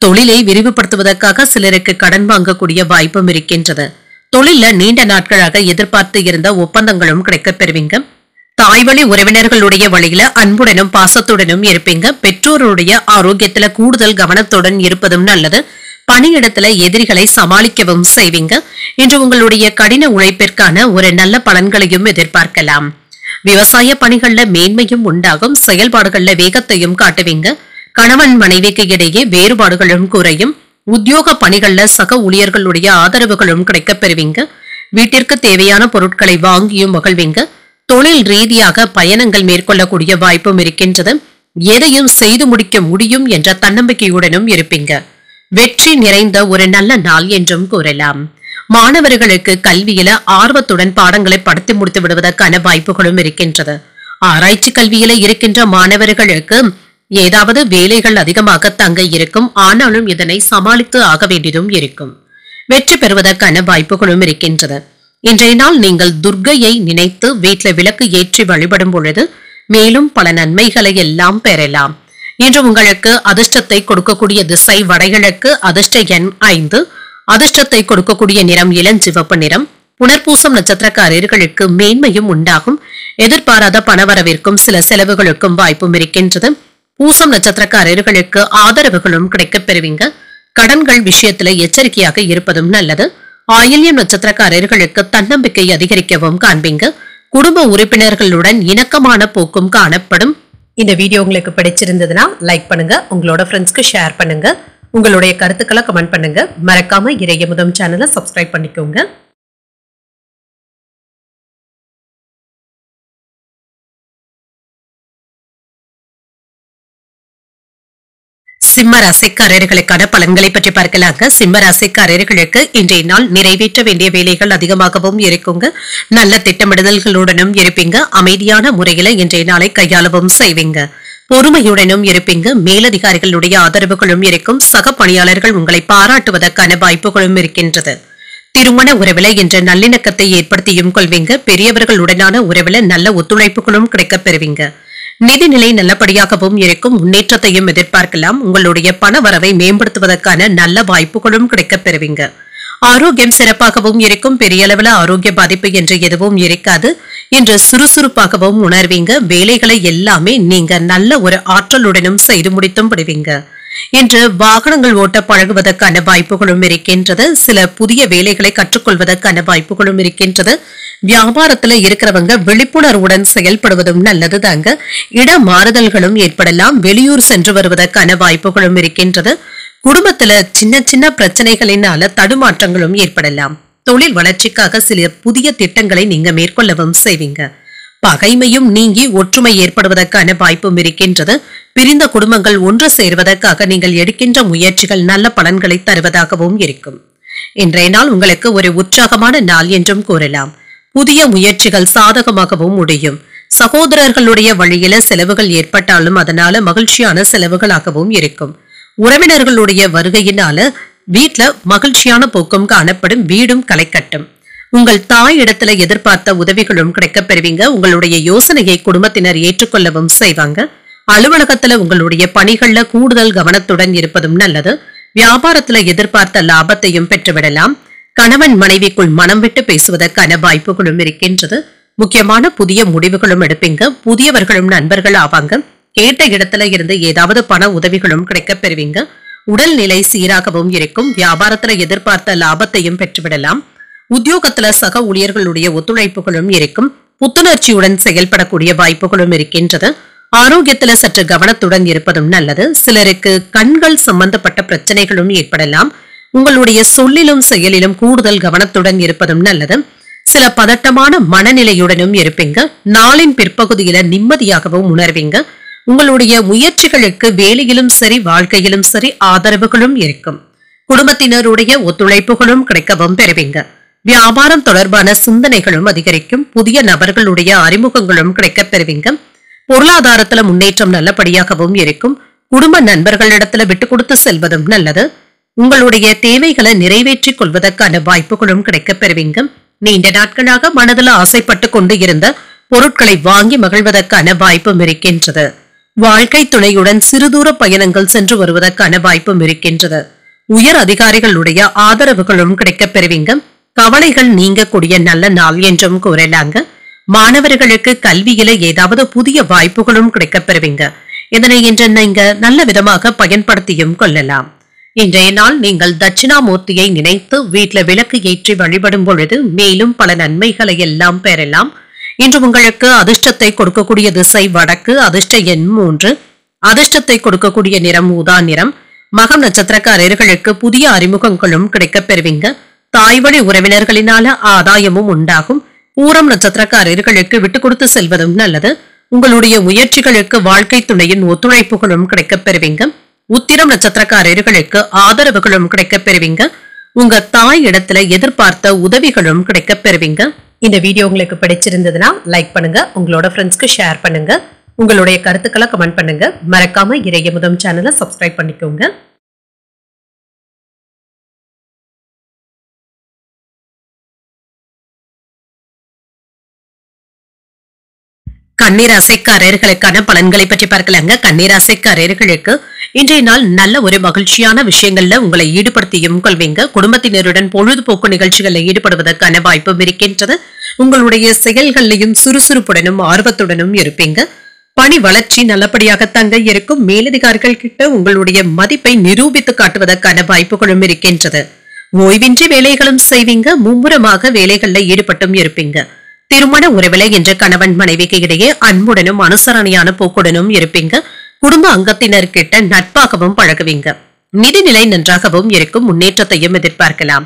தொழிலை விரிவுபடுத்துவதற்காக சிலருக்கு கடன் வாங்கக்கூடிய வாய்ப்பும் இருக்கின்றது. தொழில நீண்ட நாட்களாக எதிர்பார்த்து இருந்த ஒப்பந்தங்களும் கிடைக்கப் பெறுவீங்க. தாய்வழி உறவினர்களுடைய வழியில அன்புடனும் பாசத்துடனும் இருப்பீங்க. பெற்றோருடைய ஆரோக்கியத்துல கூடுதல் கவனத்துடன் இருப்பதும் நல்லது. பணியிடத்துல எதிரிகளை சமாளிக்கவும் செய்வீங்க. இன்று உங்களுடைய கடின உழைப்பிற்கான ஒரு நல்ல பலன்களையும் எதிர்பார்க்கலாம். விவசாய பணிகள்ல மேன்மையும் உண்டாகும். செயல்பாடுகள்ல வேகத்தையும் காட்டுவீங்க. கணவன் மனைவிக்கு இடையே வேறுபாடுகளும் குறையும். உத்தியோக பணிகள்ல சக ஊழியர்களுடைய ஆதரவுகளும் கிடைக்கப் பெறுவீங்க. வீட்டிற்கு தேவையான பொருட்களை வாங்கியும் மகிழ்வீங்க. தொழில் ரீதியாக பயணங்கள் மேற்கொள்ளக்கூடிய வாய்ப்பும் இருக்கின்றது. எதையும் செய்து முடிக்க முடியும் என்ற தன்னம்பிக்கையுடனும் இருப்பீங்க. வெற்றி நிறைந்த ஒரு நல்ல நாள் என்றும் கூறலாம். மாணவர்களுக்கு கல்வியில ஆர்வத்துடன் பாடங்களை படித்து முடித்து விடுவதற்கான வாய்ப்புகளும் இருக்கின்றது. ஆராய்ச்சி கல்வியில இருக்கின்ற மாணவர்களுக்கு ஏதாவது வேலைகள் அதிகமாக தங்க இருக்கும். ஆனாலும் இதனை சமாளித்து ஆக வேண்டியதும் இருக்கும். வெற்றி பெறுவதற்கான வாய்ப்புகளும் இருக்கின்றது. இன்றைய நாள் நீங்கள் துர்க்கையை நினைத்து வீட்டில் விளக்கு ஏற்றி வழிபடும் பொழுது மேலும் பல நன்மைகளை எல்லாம் பெறலாம். இன்று உங்களுக்கு அதிர்ஷ்டத்தை கொடுக்கக்கூடிய திசை வடகிழக்கு. அதிர்ஷ்ட எண் 5. அதிர்ஷ்டத்தை கொடுக்கக்கூடிய நிறம் இளஞ்சிவப்பு நிறம். புனர்பூசம் நட்சத்திரக்காரர்களுக்கு மேன்மையும் உண்டாகும். எதிர்பாராத பணவரவிற்கும் சில செலவுகளுக்கும் வாய்ப்பும் இருக்கின்றது. பூசம் நட்சத்திரக்காரர்களுக்கு ஆதரவுகளும் கிடைக்கப் பெறுவீங்க. கடன்கள் விஷயத்துல எச்சரிக்கையாக இருப்பதும் நல்லது. ஆயில்யம் நட்சத்திரக்காரர்களுக்கு தன்னம்பிக்கை அதிகரிக்கவும் காண்பீங்க. குடும்ப உறுப்பினர்களுடன் இணக்கமான போக்கும் காணப்படும். இந்த வீடியோ உங்களுக்கு பிடிச்சிருந்ததுன்னா லைக் பண்ணுங்க. உங்களோட ஃப்ரெண்ட்ஸ்க்கு ஷேர் பண்ணுங்க. உங்களுடைய கருத்துக்களை கமெண்ட் பண்ணுங்க. மறக்காம இறையமுதம் சேனலை சப்ஸ்கிரைப் பண்ணிக்கோங்க. சிம்ம ராசிக்காரர்களுக்கான பலன்களை பற்றி பார்க்கலாங்க. சிம்ம ராசிக்காரர்களுக்கு இன்றைய நாள் நிறைவேற்ற வேண்டிய வேலைகள் அதிகமாகவும் இருக்குங்க. நல்ல திட்டமிடுதல்களுடனும் இருப்பீங்க. அமைதியான முறையில இன்றைய நாளை கையாளவும் செய்வீங்க. பொறுமையுடனும் இருப்பீங்க. மேலதிகாரிகளுடைய ஆதரவுகளும் இருக்கும். சக பணியாளர்கள் உங்களை பாராட்டுவதற்கான வாய்ப்புகளும் இருக்கின்றது. திருமண உறவுல என்ற நல்லிணக்கத்தை ஏற்படுத்தியும் கொள்வீங்க. பெரியவர்களுடனான உறவுல நல்ல ஒத்துழைப்புகளும் கிடைக்கப் பெறுவீங்க. நிதிநிலை நல்லபடியாகவும் இருக்கும். முன்னேற்றத்தையும் எதிர்பார்க்கலாம். உங்களுடைய பண வரவை மேம்படுத்துவதற்கான நல்ல வாய்ப்புகளும் கிடைக்கப் பெறுவீங்க. ஆரோக்கியம் சிறப்பாகவும் இருக்கும். பெரிய அளவில் ஆரோக்கிய பாதிப்பு என்று எதுவும் இருக்காது. இன்று சுறுசுறுப்பாகவும் உணர்வீங்க. வேலைகளை எல்லாமே நீங்க நல்ல ஒரு ஆற்றலுடனும் செய்து முடித்தும் விடுவீங்க. இன்று வாகனங்கள் ஓட்ட பழகுவதற்கான வாய்ப்புகளும் இருக்கின்றது. சில புதிய வேலைகளை கற்றுக்கொள்வதற்கான வாய்ப்புகளும் இருக்கின்றது. வியாபாரத்துல இருக்கிறவங்க விழிப்புணர்வுடன் செயல்படுவதும் நல்லது தாங்க. இட மாறுதல்களும் ஏற்படலாம். வெளியூர் சென்று வருவதற்கான வாய்ப்புகளும் இருக்கின்றது. குடும்பத்துல சின்ன சின்ன பிரச்சனைகளினால தடுமாற்றங்களும் ஏற்படலாம். தொழில் வளர்ச்சிக்காக சில புதிய திட்டங்களை நீங்க மேற்கொள்ளவும் செய்வீங்க. பகைமையும் நீங்கி ஒற்றுமை ஏற்படுவதற்கான வாய்ப்பும் இருக்கின்றது. பிரிந்த குடும்பங்கள் ஒன்று சேர்வதற்காக நீங்கள் எடுக்கின்ற முயற்சிகள் நல்ல பலன்களை தருவதாகவும் இருக்கும். இன்றைய நாள் உங்களுக்கு ஒரு உற்சாகமான நாள் என்றும் கூறலாம். புதிய முயற்சிகள் சாதகமாகவும் முடியும். சகோதரர்களுடைய வழியில செலவுகள் ஏற்பட்டாலும் அதனால மகிழ்ச்சியான செலவுகளாகவும் இருக்கும். உறவினர்களுடைய வருகையினால வீட்ல மகிழ்ச்சியான போக்கும் காணப்படும். வீடும் களை கட்டும். உங்கள் தாய் இடத்துல எதிர்பார்த்த உதவிகளும் கிடைக்கப் பெறுவீங்க. உங்களுடைய யோசனையை குடும்பத்தினர் ஏற்றுக்கொள்ளவும் செய்வாங்க. அலுவலகத்துல உங்களுடைய பணிகள்ல கூடுதல் கவனத்துடன் இருப்பதும் நல்லது. வியாபாரத்துல எதிர்பார்த்த லாபத்தையும் பெற்றுவிடலாம். கணவன் மனைவிக்குள் மனம் விட்டு பேசுவதற்கான வாய்ப்புகளும் இருக்கின்றது. முக்கியமான புதிய முடிவுகளும் எடுப்பீங்க. புதியவர்களும் நண்பர்கள் ஆவாங்க. கேட்ட இடத்துல இருந்து ஏதாவது பண உதவிகளும் கிடைக்கப் பெறுவீங்க. உடல்நிலை சீராகவும் இருக்கும். வியாபாரத்துல எதிர்பார்த்த லாபத்தையும் பெற்றுவிடலாம். உத்தியோகத்துல சக ஊழியர்களுடைய ஒத்துழைப்புகளும் இருக்கும். புத்துணர்ச்சியுடன் செயல்படக்கூடிய வாய்ப்புகளும் இருக்கின்றது. ஆரோக்கியத்துல சற்று கவனத்துடன் இருப்பதும் நல்லது. சிலருக்கு கண்கள் சம்பந்தப்பட்ட பிரச்சனைகளும் ஏற்படலாம். உங்களுடைய சொல்லிலும் செயலிலும் கூடுதல் கவனத்துடன் இருப்பதும் நல்லது. சில பதட்டமான மனநிலையுடனும் இருப்பீங்க. நாளின் பிற்பகுதியில நிம்மதியாகவும் உணர்வீங்க. உங்களுடைய முயற்சிகளுக்கு வேலையிலும் சரி வாழ்க்கையிலும் சரி ஆதரவுகளும் இருக்கும். குடும்பத்தினருடைய ஒத்துழைப்புகளும் கிடைக்கவும் பெறுவீங்க. வியாபாரம் தொடர்பான சிந்தனைகளும் அதிகரிக்கும். புதிய நபர்களுடைய அறிமுகங்களும் கிடைக்கப் பெறுவீங்க. பொருளாதாரத்துல முன்னேற்றம் நல்லபடியாகவும் இருக்கும். குடும்ப நண்பர்களிடத்துல விட்டு கொடுத்து செல்வதும் நல்லது. உங்களுடைய தேவைகளை நிறைவேற்றிக் கொள்வதற்கான வாய்ப்புகளும் கிடைக்கப் பெறுவீங்க. நீண்ட நாட்களாக மனதில் ஆசைப்பட்டு கொண்டு இருந்த பொருட்களை வாங்கி மகிழ்வதற்கான வாய்ப்பும் இருக்கின்றது. வாழ்க்கை துணையுடன் சிறுதூர பயணங்கள் சென்று வருவதற்கான வாய்ப்பும் இருக்கின்றது. உயர் அதிகாரிகளுடைய ஆதரவுகளும் கிடைக்கப் பெறுவீங்க. கவலைகள் நீங்கக்கூடிய நல்ல நாள் என்றும் கூறலாங்க. மாணவர்களுக்கு கல்வியில ஏதாவது புதிய வாய்ப்புகளும் கிடைக்கப் பெறுவீங்க. இதனை இன்று நீங்க நல்ல விதமாக பயன்படுத்தியும் கொள்ளலாம். இன்றைய நாள் நீங்கள் தட்சிணாமூர்த்தியை நினைத்து வீட்டில் விளக்கு ஏற்றி வழிபடும் பொழுது மேலும் பல நன்மைகளை எல்லாம் பெறலாம். இன்று உங்களுக்கு அதிர்ஷ்டத்தை கொடுக்கக்கூடிய திசை வடக்கு. அதிர்ஷ்ட எண் 3. அதிர்ஷ்டத்தை கொடுக்கக்கூடிய நிறம் ஊதா நிறம். மகம் நட்சத்திரக்காரர்களுக்கு புதிய அறிமுகங்களும் கிடைக்கப் பெறுவீங்க. தாய்வழி உறவினர்களினால ஆதாயமும் உண்டாகும். பூரம் நட்சத்திரக்காரர்களுக்கு விட்டு கொடுத்து செல்வதும் நல்லது. உங்களுடைய முயற்சிகளுக்கு வாழ்க்கை துணையின் ஒத்துழைப்புகளும் கிடைக்கப் பெறுவீங்க. உத்திரம் நட்சத்திரக்காரர்களுக்கு ஆதரவுகளும் கிடைக்கப் பெறுவீங்க. உங்க தாய் இடத்துல எதிர்பார்த்த உதவிகளும் கிடைக்கப் பெறுவீங்க. இந்த வீடியோ உங்களுக்கு பிடிச்சிருந்ததுன்னா லைக் பண்ணுங்க. உங்களோட ஃப்ரெண்ட்ஸ்க்கு ஷேர் பண்ணுங்க. உங்களுடைய கருத்துக்களை கமெண்ட் பண்ணுங்க. மறக்காம இறையமுதம் சேனலை சப்ஸ்கிரைப் பண்ணிக்கோங்க. கன்னிராசிக்காரர்களுக்கான பலன்களை பற்றி பார்க்கலாங்க. கன்னிராசிக்காரர்களுக்கு இன்றைய நாள் நல்ல ஒரு மகிழ்ச்சியான விஷயங்கள்ல உங்களை ஈடுபடுத்தியும் கொள்வீங்க. குடும்பத்தினருடன் பொழுதுபோக்கு நிகழ்ச்சிகளில் ஈடுபடுவதற்கான வாய்ப்பும் இருக்கின்றது. உங்களுடைய செயல்களிலும் சுறுசுறுப்புடனும் ஆர்வத்துடனும் இருப்பீங்க. பணி வளர்ச்சி நல்லபடியாகத்தாங்க இருக்கும். மேலதிகாரிகள் கிட்ட உங்களுடைய மதிப்பை நிரூபித்து காட்டுவதற்கான வாய்ப்புகளும் இருக்கின்றது. ஓய்வின்றி வேலைகளும் செய்வீங்க. மும்முரமாக வேலைகள்ல ஈடுபட்டும் இருப்பீங்க. திருமண உறவில என்ற கணவன் மனைவிக்கு இடையே அன்புடனும் அனுசரணையான போக்குடனும் இருப்பீங்க. குடும்ப அங்கத்தினர்கிட்ட நட்பாகவும் பழகுவீங்க. நிதிநிலை நன்றாகவும் இருக்கும். முன்னேற்றத்தையும் எதிர்பார்க்கலாம்.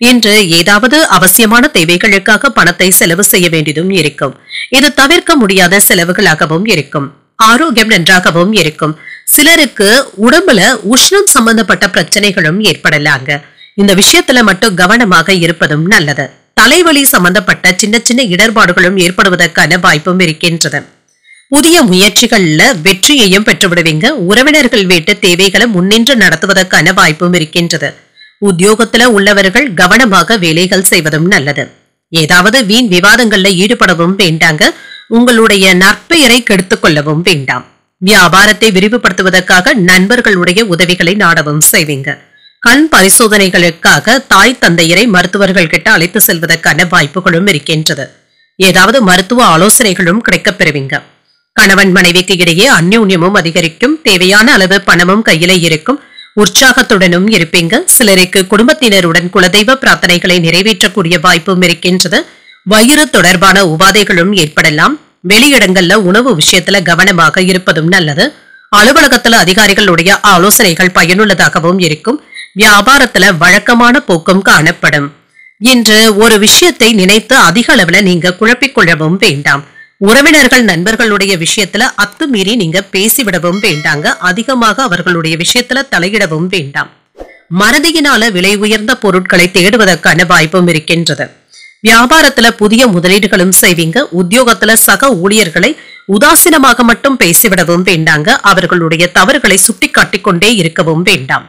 இன்று ஏதாவது அவசியமான தேவைகளுக்காக பணத்தை செலவு செய்ய வேண்டியதும் இருக்கும். இது தவிர்க்க முடியாத செலவுகளாகவும் இருக்கும். ஆரோக்கியம் நன்றாகவும் இருக்கும். சிலருக்கு உடம்புல உஷ்ணம் சம்பந்தப்பட்ட பிரச்சனைகளும் ஏற்படலாங்க. இந்த விஷயத்துல மட்டும் கவனமாக இருப்பதும் நல்லது. தலைவலி சம்பந்தப்பட்ட சின்ன சின்ன இடர்பாடுகளும் ஏற்படுவதற்கான வாய்ப்பும் இருக்கின்றது. புதிய முயற்சிகள்ல வெற்றியையும் பெற்றுவிடுவீங்க. உறவினர்கள் வீட்டு தேவைகளை முன்னின்று நடத்துவதற்கான வாய்ப்பும் இருக்கின்றது. உத்தியோகத்துல உள்ளவர்கள் கவனமாக வேலைகள் செய்வதும் நல்லது. ஏதாவது வீண் விவாதங்கள்ல ஈடுபடவும் வேண்டாங்க. உங்களுடைய நற்பெயரை கெடுத்துக் கொள்ளவும் வேண்டாம். வியாபாரத்தை விரிவுபடுத்துவதற்காக நண்பர்களுடைய உதவிகளை நாடவும் செய்வீங்க. கண் பரிசோதனைகளுக்காக தாய் தந்தையரை மருத்துவர்கள் கிட்ட அழைத்து செல்வதற்கான வாய்ப்புகளும் இருக்கின்றது. ஏதாவது மருத்துவ ஆலோசனைகளும் கிடைக்கப் பெறுவீங்க. கணவன் மனைவிக்கு இடையே அந்யோன்யமும் அதிகரிக்கும். தேவையான அளவு பணமும் கையில இருக்கும். உற்சாகத்துடனும் இருப்பீங்க. சிலருக்கு குடும்பத்தினருடன் குலதெய்வ பிரார்த்தனைகளை நிறைவேற்றக்கூடிய வாய்ப்பும் இருக்கின்றது. வயிறு தொடர்பான உபாதைகளும் ஏற்படலாம். வெளியிடங்கள்ல உணவு விஷயத்துல கவனமாக இருப்பதும் நல்லது. அலுவலகத்துல அதிகாரிகளுடைய ஆலோசனைகள் பயனுள்ளதாகவும் இருக்கும். வியாபாரத்துல வழக்கமான போக்கும் காணப்படும். இன்று ஒரு விஷயத்தை நினைத்து அதிக அளவுல நீங்க குழப்பிக்கொள்ளவும் வேண்டாம். உறவினர்கள் நண்பர்களுடைய விஷயத்துல அத்துமீறி நீங்க பேசிவிடவும் வேண்டாங்க. அதிகமாக அவர்களுடைய விஷயத்துல தலையிடவும் வேண்டாம். மறதியினால விலை உயர்ந்த பொருட்களை தேடுவதற்கான வாய்ப்பும் இருக்கின்றது. வியாபாரத்துல புதிய முதலீடுகளும் செய்வீங்க. உத்தியோகத்துல சக ஊழியர்களை உதாசீனமாக மட்டும் பேசிவிடவும் வேண்டாங்க. அவர்களுடைய தவறுகளை சுட்டிக்காட்டிக் கொண்டே இருக்கவும் வேண்டாம்.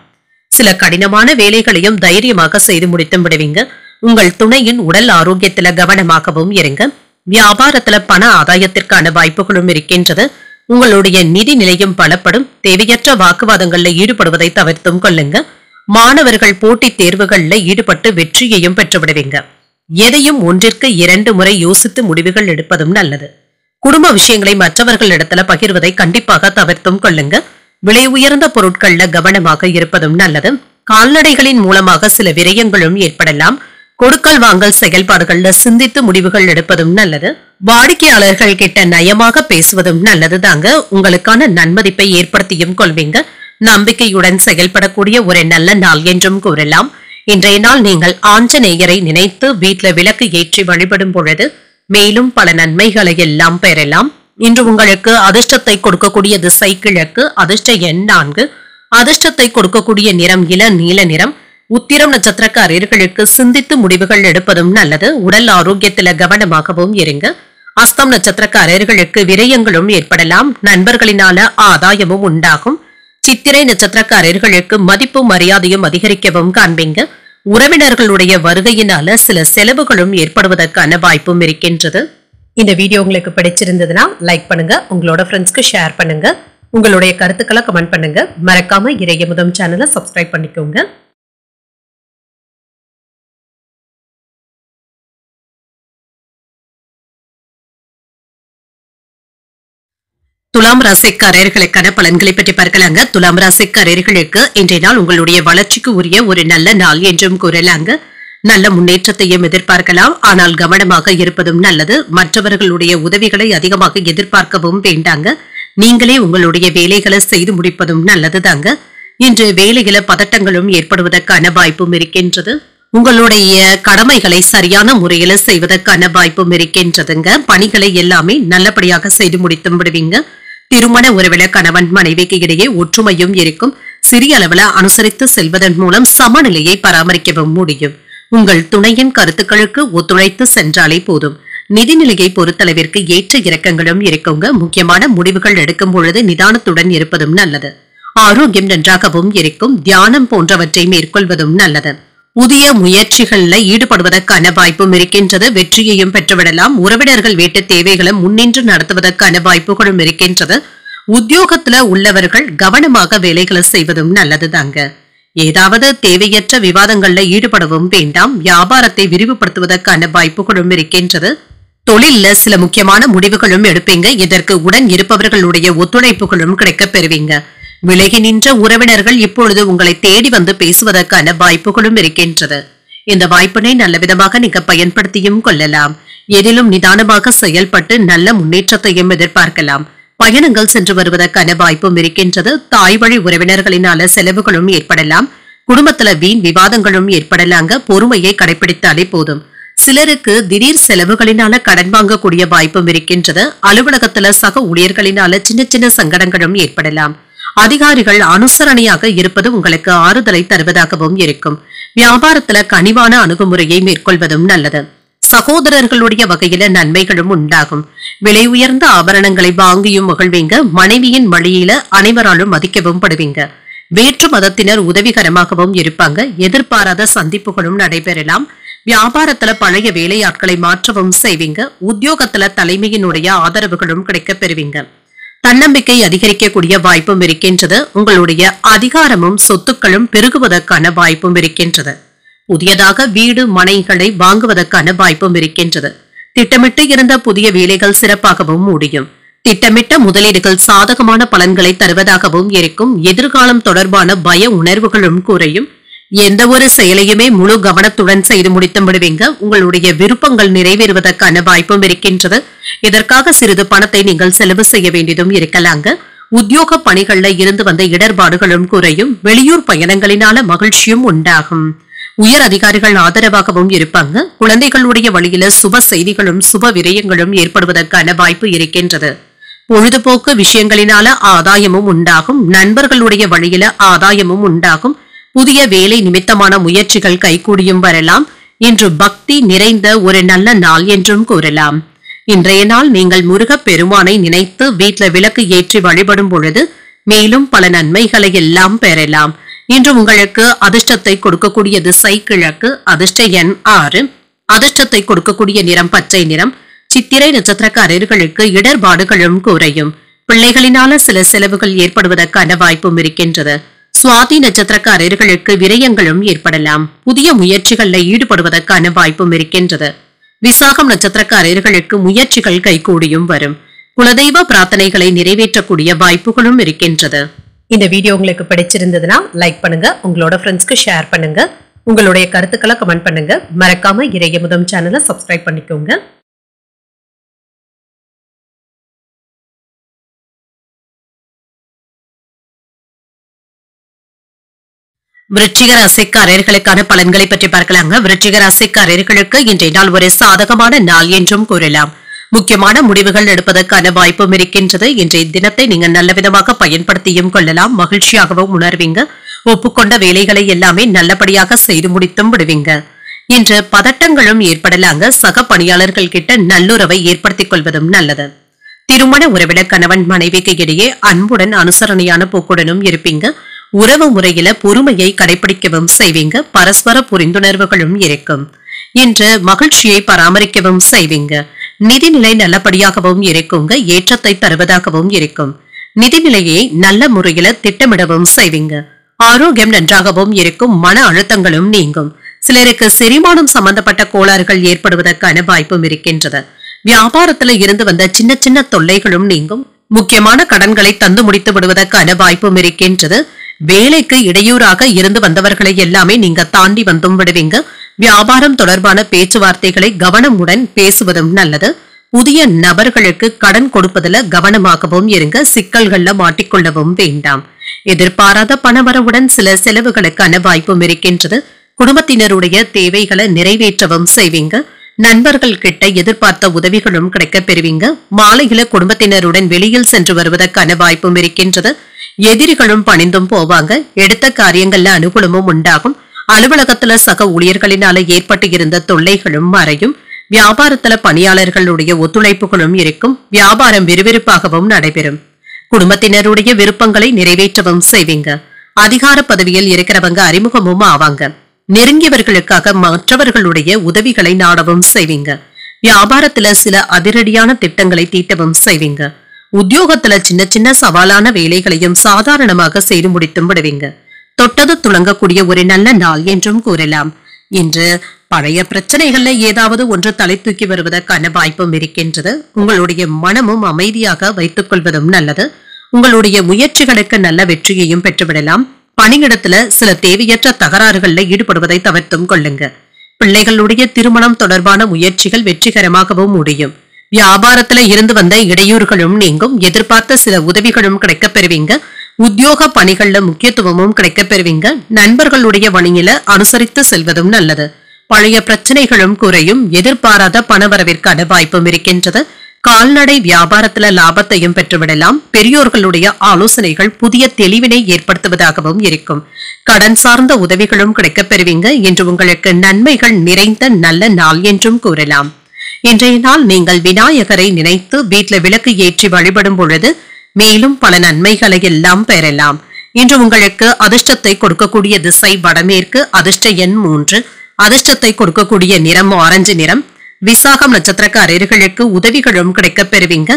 சில கடினமான வேலைகளையும் தைரியமாக செய்து முடித்து விடுவீங்க. உங்கள் துணையின் உடல் ஆரோக்கியத்துல கவனமாகவும் இருங்க. வியாபாரத்துல பண ஆதாயத்திற்கான வாய்ப்புகளும் இருக்கின்றது. உங்களுடைய நிதி நிலையும் பலப்படும். தேவையற்ற வாக்குவாதங்கள்ல ஈடுபடுவதை தவிர்த்தும் கொள்ளுங்க. மாணவர்கள் போட்டித் தேர்வுகள்ல ஈடுபட்டு வெற்றியையும் பெற்றுவிடுவீங்க. எதையும் ஒன்றிற்கு 2 முறை யோசித்து முடிவுகள் எடுப்பதும் நல்லது. குடும்ப விஷயங்களை மற்றவர்களிடத்துல பகிர்வதை கண்டிப்பாக தவிர்த்தும் கொள்ளுங்க. விலை உயர்ந்த பொருட்கள்ல கவனமாக இருப்பதும் நல்லது. கால்நடைகளின் மூலமாக சில விரயங்களும் ஏற்படலாம். கொடுக்கல் வாங்கல் செயல்பாடுகள்ல சிந்தித்து முடிவுகள் எடுப்பதும் நல்லது. வாடிக்கையாளர்கள் கிட்ட நயமாக பேசுவதும் நல்லது தாங்க. உங்களுக்கான நன்மதிப்பை ஏற்படுத்தியும் கொள்வீங்க. நம்பிக்கையுடன் செயல்படக்கூடிய ஒரு நல்ல நாள் என்றும் கூறலாம். இன்றைய நாள் நீங்கள் ஆஞ்சநேயரை நினைத்து வீட்ல விளக்கு ஏற்றி வழிபடும் பொழுது மேலும் பல நன்மைகளை எல்லாம் பெறலாம். இன்று உங்களுக்கு அதிர்ஷ்டத்தை கொடுக்கக்கூடிய திசை கிழக்கு. அதிர்ஷ்ட எண் 4. அதிர்ஷ்டத்தை கொடுக்கக்கூடிய நிறம் இள நீல நிறம். உத்திரம் நட்சத்திரக்காரர்களுக்கு சிந்தித்து முடிவுகள் எடுப்பதும் நல்லது. உடல் ஆரோக்கியத்துல கவனமாகவும் இருங்க. அஸ்தம் நட்சத்திரக்காரர்களுக்கு விரயங்களும் ஏற்படலாம். நண்பர்களினால ஆதாயமும் உண்டாகும். சித்திரை நட்சத்திரக்காரர்களுக்கு மதிப்பும் மரியாதையும் அதிகரிக்கவும் காண்பீங்க. உறவினர்களுடைய வருகையினால சில செலவுகளும் ஏற்படுவதற்கான வாய்ப்பும் இருக்கின்றது. இந்த வீடியோ உங்களுக்கு பிடிச்சிருந்ததுன்னா லைக் பண்ணுங்க. உங்களோட ஃப்ரெண்ட்ஸ்க்கு ஷேர் பண்ணுங்க. உங்களுடைய கருத்துக்களை கமெண்ட் பண்ணுங்க. மறக்காம இறையமுதம் சேனலை சப்ஸ்கிரைப் பண்ணிக்கோங்க. துலாம் ராசிக்காரர்களுக்கான பலன்களை பற்றி பார்க்கலாங்க. துலாம் ராசிக்காரர்களுக்கு இன்றைய நாள் உங்களுடைய வளர்ச்சிக்கு உரிய ஒரு நல்ல நாள் என்றும் கூறலாங்க. நல்ல முன்னேற்றத்தையும் எதிர்பார்க்கலாம். ஆனால் கவனமாக இருப்பதும் நல்லது. மற்றவர்களுடைய உதவிகளை அதிகமாக எதிர்பார்க்கவும் வேண்டாங்க. நீங்களே உங்களுடைய வேலைகளை செய்து முடிப்பதும் நல்லது தாங்க. இன்று வேலையில பதட்டங்களும் ஏற்படுவதற்கான வாய்ப்பும் இருக்கின்றது. உங்களுடைய கடமைகளை சரியான முறையில செய்வதற்கான வாய்ப்பும் இருக்கின்றதுங்க. பணிகளை எல்லாமே நல்லபடியாக செய்து முடித்து விடுவீங்க. திருமண உறவில கணவன் மனைவிக்கு இடையே ஒற்றுமையும் இருக்கும். சிறிய அளவுல அனுசரித்து செல்வதன் மூலம் சமநிலையை பராமரிக்கவும் முடியும். உங்கள் துணையின் கருத்துக்களுக்கு ஒத்துழைத்து சென்றாலே போதும். நிதிநிலையை பொறுத்தளவிற்கு ஏற்ற இறக்கங்களும் இருக்குங்க. முக்கியமான முடிவுகள் எடுக்கும் பொழுது நிதானத்துடன் இருப்பதும் நல்லது. ஆரோக்கியம் நன்றாகவும் இருக்கும். தியானம் போன்றவற்றை மேற்கொள்வதும் நல்லது. புதிய முயற்சிகள்ல ஈடுபடுவதற்கான வாய்ப்பும் இருக்கின்றது. வெற்றியையும் பெற்றுவிடலாம். உறவினர்கள் வீட்டு தேவைகளை முன்னின்று நடத்துவதற்கான வாய்ப்புகளும் இருக்கின்றது. உத்தியோகத்துல உள்ளவர்கள் கவனமாக வேலைகளை செய்வதும் நல்லதுதாங்க. ஏதாவது தேவையற்ற விவாதங்கள்ல ஈடுபடவும் வேண்டாம். வியாபாரத்தை விரிவுபடுத்துவதற்கான வாய்ப்புகளும் இருக்கின்றது. தொழில்ல சில முக்கியமான முடிவுகளும் எடுப்பீங்க. இதற்கு உடன் இருப்பவர்களுடைய ஒத்துழைப்புகளும் கிடைக்கப் பெறுவீங்க. விலகி நின்ற உறவினர்கள் இப்பொழுது உங்களை தேடி வந்து பேசுவதற்கான வாய்ப்புகளும் இருக்கின்றது. இந்த வாய்ப்பினை நல்ல விதமாக நீங்க பயன்படுத்தியும் கொள்ளலாம். எதிலும் நிதானமாக செயல்பட்டு நல்ல முன்னேற்றத்தையும் எதிர்பார்க்கலாம். பயணங்கள் சென்று வருவதற்கான வாய்ப்பும் இருக்கின்றது. தாய் வழி உறவினர்களினால செலவுகளும் ஏற்படலாம். குடும்பத்துல வீண் விவாதங்களும் ஏற்படலாங்க. பொறுமையை கடைபிடித்தாலே போதும். சிலருக்கு திடீர் செலவுகளினால கடன் வாங்கக்கூடிய வாய்ப்பும் இருக்கின்றது. அலுவலகத்துல சக ஊழியர்களினால சின்ன சின்ன சங்கடங்களும் ஏற்படலாம். அதிகாரிகள் அனுசரணையாக இருப்பது உங்களுக்கு ஆறுதலை தருவதாகவும் இருக்கும். வியாபாரத்துல கனிவான அணுகுமுறையை மேற்கொள்வதும் நல்லது. சகோதரர்களுடைய வகையில நன்மைகளும் உண்டாகும். விலை உயர்ந்த ஆபரணங்களை வாங்கியும் மகிழ்வீங்க. மனைவியின் வழியில அனைவராலும் மதிக்கவும் படுவீங்க. வேற்று மதத்தினர் உதவிகரமாகவும் இருப்பாங்க. எதிர்பாராத சந்திப்புகளும் நடைபெறலாம். வியாபாரத்துல பழைய வேலையாட்களை மாற்றவும் செய்வீங்க. உத்தியோகத்துல தலைமையினுடைய ஆதரவுகளும் கிடைக்கப் பெறுவீங்க. தன்னம்பிக்கை அதிகரிக்கக்கூடிய வாய்ப்பும் இருக்கின்றது. உங்களுடைய அதிகாரமும் சொத்துக்களும் பெருகுவதற்கான வாய்ப்பும் இருக்கின்றது. புதியதாக வீடு மனைகளை வாங்குவதற்கான வாய்ப்பும் இருக்கின்றது. திட்டமிட்டு இருந்த புதிய வேலைகள் சிறப்பாகவும் முடியும். திட்டமிட்ட முதலீடுகள் சாதகமான பலன்களை தருவதாகவும் இருக்கும். எதிர்காலம் தொடர்பான பய உணர்வுகளும் குறையும். எந்த ஒரு செயலையுமே முழு கவனத்துடன் செய்து முடித்து விடுவீங்க. உங்களுடைய விருப்பங்கள் நிறைவேறுவதற்கான வாய்ப்பும் இருக்கின்றது. இதற்காக சிறிது பணத்தை நீங்கள் செலவு செய்ய வேண்டியதும் இருக்கலாங்க. உத்தியோக பணிகள்ல இருந்து வந்த இடர்பாடுகளும் குறையும். வெளியூர் பயணங்களினால மகிழ்ச்சியும் உண்டாகும். உயர் அதிகாரிகள் ஆதரவாகவும் இருப்பாங்க. குழந்தைகளுடைய வழியில சுப செய்திகளும் சுப விரயங்களும் ஏற்படுவதற்கான வாய்ப்பு இருக்கின்றது. பொழுதுபோக்கு விஷயங்களினால ஆதாயமும் உண்டாகும். நண்பர்களுடைய வழியில ஆதாயமும் உண்டாகும். புதிய வேலை நிமித்தமான முயற்சிகள் கைகூடியும் வரலாம். இன்று பக்தி நிறைந்த ஒரு நல்ல நாள் என்றும் கூறலாம். இன்றைய நாள் நீங்கள் முருகப் பெருமானை நினைத்து வீட்ல விளக்கு ஏற்றி வழிபடும் பொழுது மேலும் பல நன்மைகளை எல்லாம் பெறலாம். இன்று உங்களுக்கு அதிர்ஷ்டத்தை கொடுக்கக்கூடிய திசை கிழக்கு, அதிர்ஷ்ட எண் 6, அதிர்ஷ்டத்தை கொடுக்கக்கூடிய நிறம் பச்சை நிறம். சித்திரை நட்சத்திரக்காரர்களுக்கு இடர்பாடுகளும் குறையும். பிள்ளைகளினால சில செலவுகள் ஏற்படுவதற்கான வாய்ப்பும் இருக்கின்றது. சுவாதி நட்சத்திரக்காரர்களுக்கு விரயங்களும் ஏற்படலாம். புதிய முயற்சிகளில் ஈடுபடுவதற்கான வாய்ப்பும் இருக்கின்றது. விசாகம் நட்சத்திரக்காரர்களுக்கு முயற்சிகள் கைகூடியும் வரும். குலதெய்வ பிரார்த்தனைகளை நிறைவேற்றக்கூடிய வாய்ப்புகளும் இருக்கின்றது. இந்த வீடியோ உங்களுக்கு பிடிச்சிருந்ததுன்னா லைக் பண்ணுங்க, உங்களோட ஃப்ரெண்ட்ஸ்க்கு ஷேர் பண்ணுங்க, உங்களுடைய கருத்துக்களை கமெண்ட் பண்ணுங்க. மறக்காம இறையமுதம் சேனலை சப்ஸ்கிரைப் பண்ணிக்கோங்க. விருச்சிக ராசிக்காரர்களுக்கான பலன்களை பற்றி பார்க்கலாங்க. விருச்சிக ராசிக்காரர்களுக்கு இன்றைய நாள் ஒரு சாதகமான நாள் என்றும் கூறலாம். முக்கியமான முடிவுகள் எடுப்பதற்கான வாய்ப்பும் இருக்கின்றது. இன்றைய தினத்தை நீங்க நல்ல விதமாக பயன்படுத்தியும் கொள்ளலாம். மகிழ்ச்சியாகவும் உணர்வீங்க. ஒப்புக்கொண்ட வேலைகளை எல்லாமே நல்லபடியாக செய்து முடித்தும் விடுவீங்க. இன்று பதட்டங்களும் ஏற்படலாங்க. சக பணியாளர்கள் கிட்ட நல்லுறவை ஏற்படுத்திக் கொள்வதும் நல்லது. திருமண உறவில கணவன் மனைவிக்கு இடையே அன்புடன் அனுசரணையான போக்குடனும் இருப்பீங்க. உறவு முறையில பொறுமையை கடைபிடிக்கவும் செய்வீங்க. பரஸ்பர புரிந்துணர்வுகளும் இருக்கும். இன்று மகிழ்ச்சியை பராமரிக்கவும் செய்வீங்க. நிதிநிலை நல்லபடியாகவும் இருக்குங்க. ஏற்றத்தை தருவதாகவும் இருக்கும். நிதிநிலையை நல்ல முறையில திட்டமிடவும் செய்வீங்க. ஆரோக்கியம் நன்றாகவும் இருக்கும். மன அழுத்தங்களும் நீங்கும். சிலருக்கு செரிமானம் சம்பந்தப்பட்ட கோளாறுகள் ஏற்படுவதற்கான வாய்ப்பும் இருக்கின்றது. வியாபாரத்துல இருந்து வந்த சின்ன சின்ன தொல்லைகளும் நீங்கும். முக்கியமான கடன்களை தந்து முடித்து விடுவதற்கான வாய்ப்பும் இருக்கின்றது. வேலைக்கு இடையூறாக இருந்து வந்தவர்களை எல்லாமே நீங்க தாண்டி வந்தும் விடுவீங்க. வியாபாரம் தொடர்பான பேச்சுவார்த்தைகளை கவனமுடன் பேசுவதும் நல்லது. புதிய நபர்களுக்கு கடன் கொடுப்பதில் கவனமாகவும் இருங்க. சிக்கல்கள்ல மாட்டிக்கொள்ளவும் வேண்டாம். எதிர்பாராத பணவரவுடன் சில செலவுகளுக்கான வாய்ப்பும் இருக்கின்றது. குடும்பத்தினருடைய தேவைகளை நிறைவேற்றவும் செய்வீங்க. நண்பர்கள் கிட்ட எதிர்பார்த்த உதவிகளும் கிடைக்க பெறுவீங்க. மாலையில குடும்பத்தினருடன் வெளியில் சென்று வருவதற்கான வாய்ப்பும் இருக்கின்றது. எதிரிகளும் பணிந்தும் போவாங்க. எடுத்த காரியங்கள்ல அனுகூலமும் உண்டாகும். அலுவலகத்துல சக ஊழியர்களினால ஏற்பட்டு இருந்த தொல்லைகளும் மறையும். வியாபாரத்துல பணியாளர்களுடைய ஒத்துழைப்புகளும் இருக்கும். வியாபாரம் விறுவிறுப்பாகவும் நடைபெறும். குடும்பத்தினருடைய விருப்பங்களை நிறைவேற்றவும் செய்வீங்க. அதிகார பதவியில் இருக்கிறவங்க அறிமுகமும் ஆவாங்க. நெருங்கியவர்களுக்காக மற்றவர்களுடைய உதவிகளை நாடவும் செய்வீங்க. வியாபாரத்துல சில அதிரடியான திட்டங்களை தீட்டவும் செய்வீங்க. உத்தியோகத்துல சின்ன சின்ன சவாலான வேலைகளையும் சாதாரணமாக செய்து முடித்தும் விடுவீங்க. தொட்டது துளங்கக்கூடிய ஒரு நல்ல நாள் என்றும் கூறலாம். இன்று பழைய பிரச்சனைகள்ல ஏதாவது ஒன்று தலை தூக்கி வருவதற்கான வாய்ப்பும் இருக்கின்றது. உங்களுடைய மனமும் அமைதியாக வைத்துக் கொள்வதும் நல்லது. உங்களுடைய முயற்சிகளுக்கு நல்ல வெற்றியையும் பெற்றுவிடலாம். பணியிடத்துல சில தேவையற்ற தகராறுகள்ல ஈடுபடுவதை தவிர்த்தும் கொள்ளுங்க. பிள்ளைகளுடைய திருமணம் தொடர்பான முயற்சிகள் வெற்றிகரமாகவும் முடியும். வியாபாரத்துல இருந்து வந்த இடையூறுகளும் நீங்கும். எதிர்பார்த்த சில உதவிகளும் கிடைக்கப் பெறுவீங்க. உத்தியோக பணிகள்ல முக்கியத்துவமும் கிடைக்கப் பெறுவீங்க. நண்பர்களுடைய வழியில அனுசரித்து செல்வதும் நல்லது. பழைய பிரச்சனைகளும் குறையும். எதிர்பாராத பணவரவிற்கான வாய்ப்பும் இருக்கின்றது. கால்நடை வியாபாரத்துல லாபத்தையும் பெற்றுவிடலாம். பெரியோர்களுடைய ஆலோசனைகள் புதிய தெளிவினை ஏற்படுத்துவதாகவும் இருக்கும். கடன் சார்ந்த உதவிகளும் கிடைக்கப் பெறுவீங்க. இன்று உங்களுக்கு நன்மைகள் நிறைந்த நல்ல நாள் என்றும் கூறலாம். இன்றைய நாள் நீங்கள் விநாயகரை நினைத்து வீட்டுல விளக்கு ஏற்றி வழிபடும் பொழுது மேலும் பல நன்மைகளை எல்லாம் பெறலாம். இன்று உங்களுக்கு அதிர்ஷ்டத்தை கொடுக்கக்கூடிய திசை வடமேற்கு, அதிர்ஷ்ட எண் 3, அதிர்ஷ்டத்தை கொடுக்கக்கூடிய நிறம் ஆரஞ்சு நிறம். விசாகம் நட்சத்திரக்காரர்களுக்கு உதவிகளும் கிடைக்கப் பெறுவீங்க.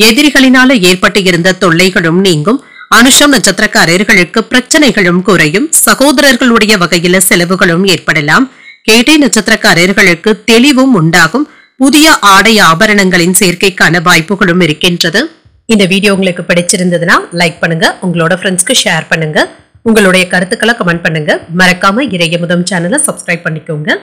எதிரிகளினால ஏற்பட்டு இருந்த தொல்லைகளும் நீங்கும். அனுஷம் நட்சத்திரக்காரர்களுக்கு பிரச்சனைகளும் குறையும். சகோதரர்களுடைய வகையில செலவுகளும் ஏற்படலாம். கேட்டை நட்சத்திரக்காரர்களுக்கு தெளிவும் உண்டாகும். புதிய ஆடை ஆபரணங்களின் சேர்க்கைக்கான வாய்ப்புகளும் இருக்கின்றது. இந்த வீடியோ உங்களுக்கு பிடிச்சிருந்ததுன்னா லைக் பண்ணுங்க, உங்களோட ஃப்ரெண்ட்ஸ்க்கு ஷேர் பண்ணுங்க, உங்களுடைய கருத்துக்களை கமெண்ட் பண்ணுங்க. மறக்காம இறையமுதம் சேனலை சப்ஸ்கிரைப் பண்ணிக்கோங்க.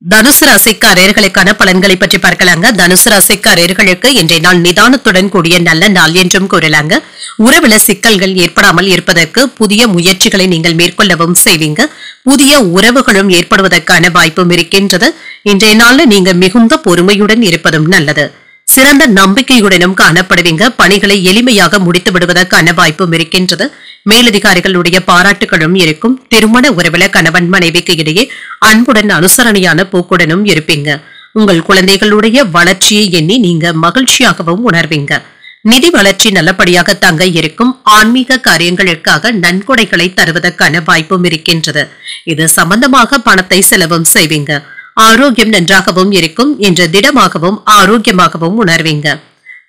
தனுசு ராசிக்காரர்களுக்கான பலன்களை பற்றி பார்க்கலாங்க. தனுசு ராசிக்காரர்களுக்கு இன்றைய நாள் நிதானத்துடன் கூடிய நல்ல நாள் என்றும் கூறலாங்க. உறவுல சிக்கல்கள் ஏற்படாமல் இருப்பதற்கு புதிய முயற்சிகளை நீங்கள் மேற்கொள்ளவும் செய்வீங்க. புதிய உறவுகளும் ஏற்படுவதற்கான வாய்ப்பும் இருக்கின்றது. இன்றைய நாள்ல நீங்க மிகுந்த பொறுமையுடன் இருப்பதும் நல்லது. சிறந்த நம்பிக்கையுடனும் காணப்படுவீங்க. பணிகளை எளிமையாக முடித்து விடுவதற்கான வாய்ப்பும் இருக்கின்றது. மேலதிகாரிகளுடைய பாராட்டுகளும் இருக்கும். திருமண உறவுல கணவன் மனைவிக்கு இடையே அன்புடன் அனுசரணையான போக்குடனும் இருப்பீங்க. உங்கள் குழந்தைகளுடைய வளர்ச்சியை எண்ணி நீங்க மகிழ்ச்சியாகவும் உணர்வீங்க. நிதி வளர்ச்சி நல்லபடியாக தங்க இருக்கும். ஆன்மீக காரியங்களுக்காக நன்கொடைகளை தருவதற்கான வாய்ப்பும் இருக்கின்றது. இது சம்பந்தமாக பணத்தை செலவும் செய்வீங்க. ஆரோக்கியம் நன்றாகவும் இருக்கும் என்று திடமாகவும் ஆரோக்கியமாகவும் உணர்வீங்க.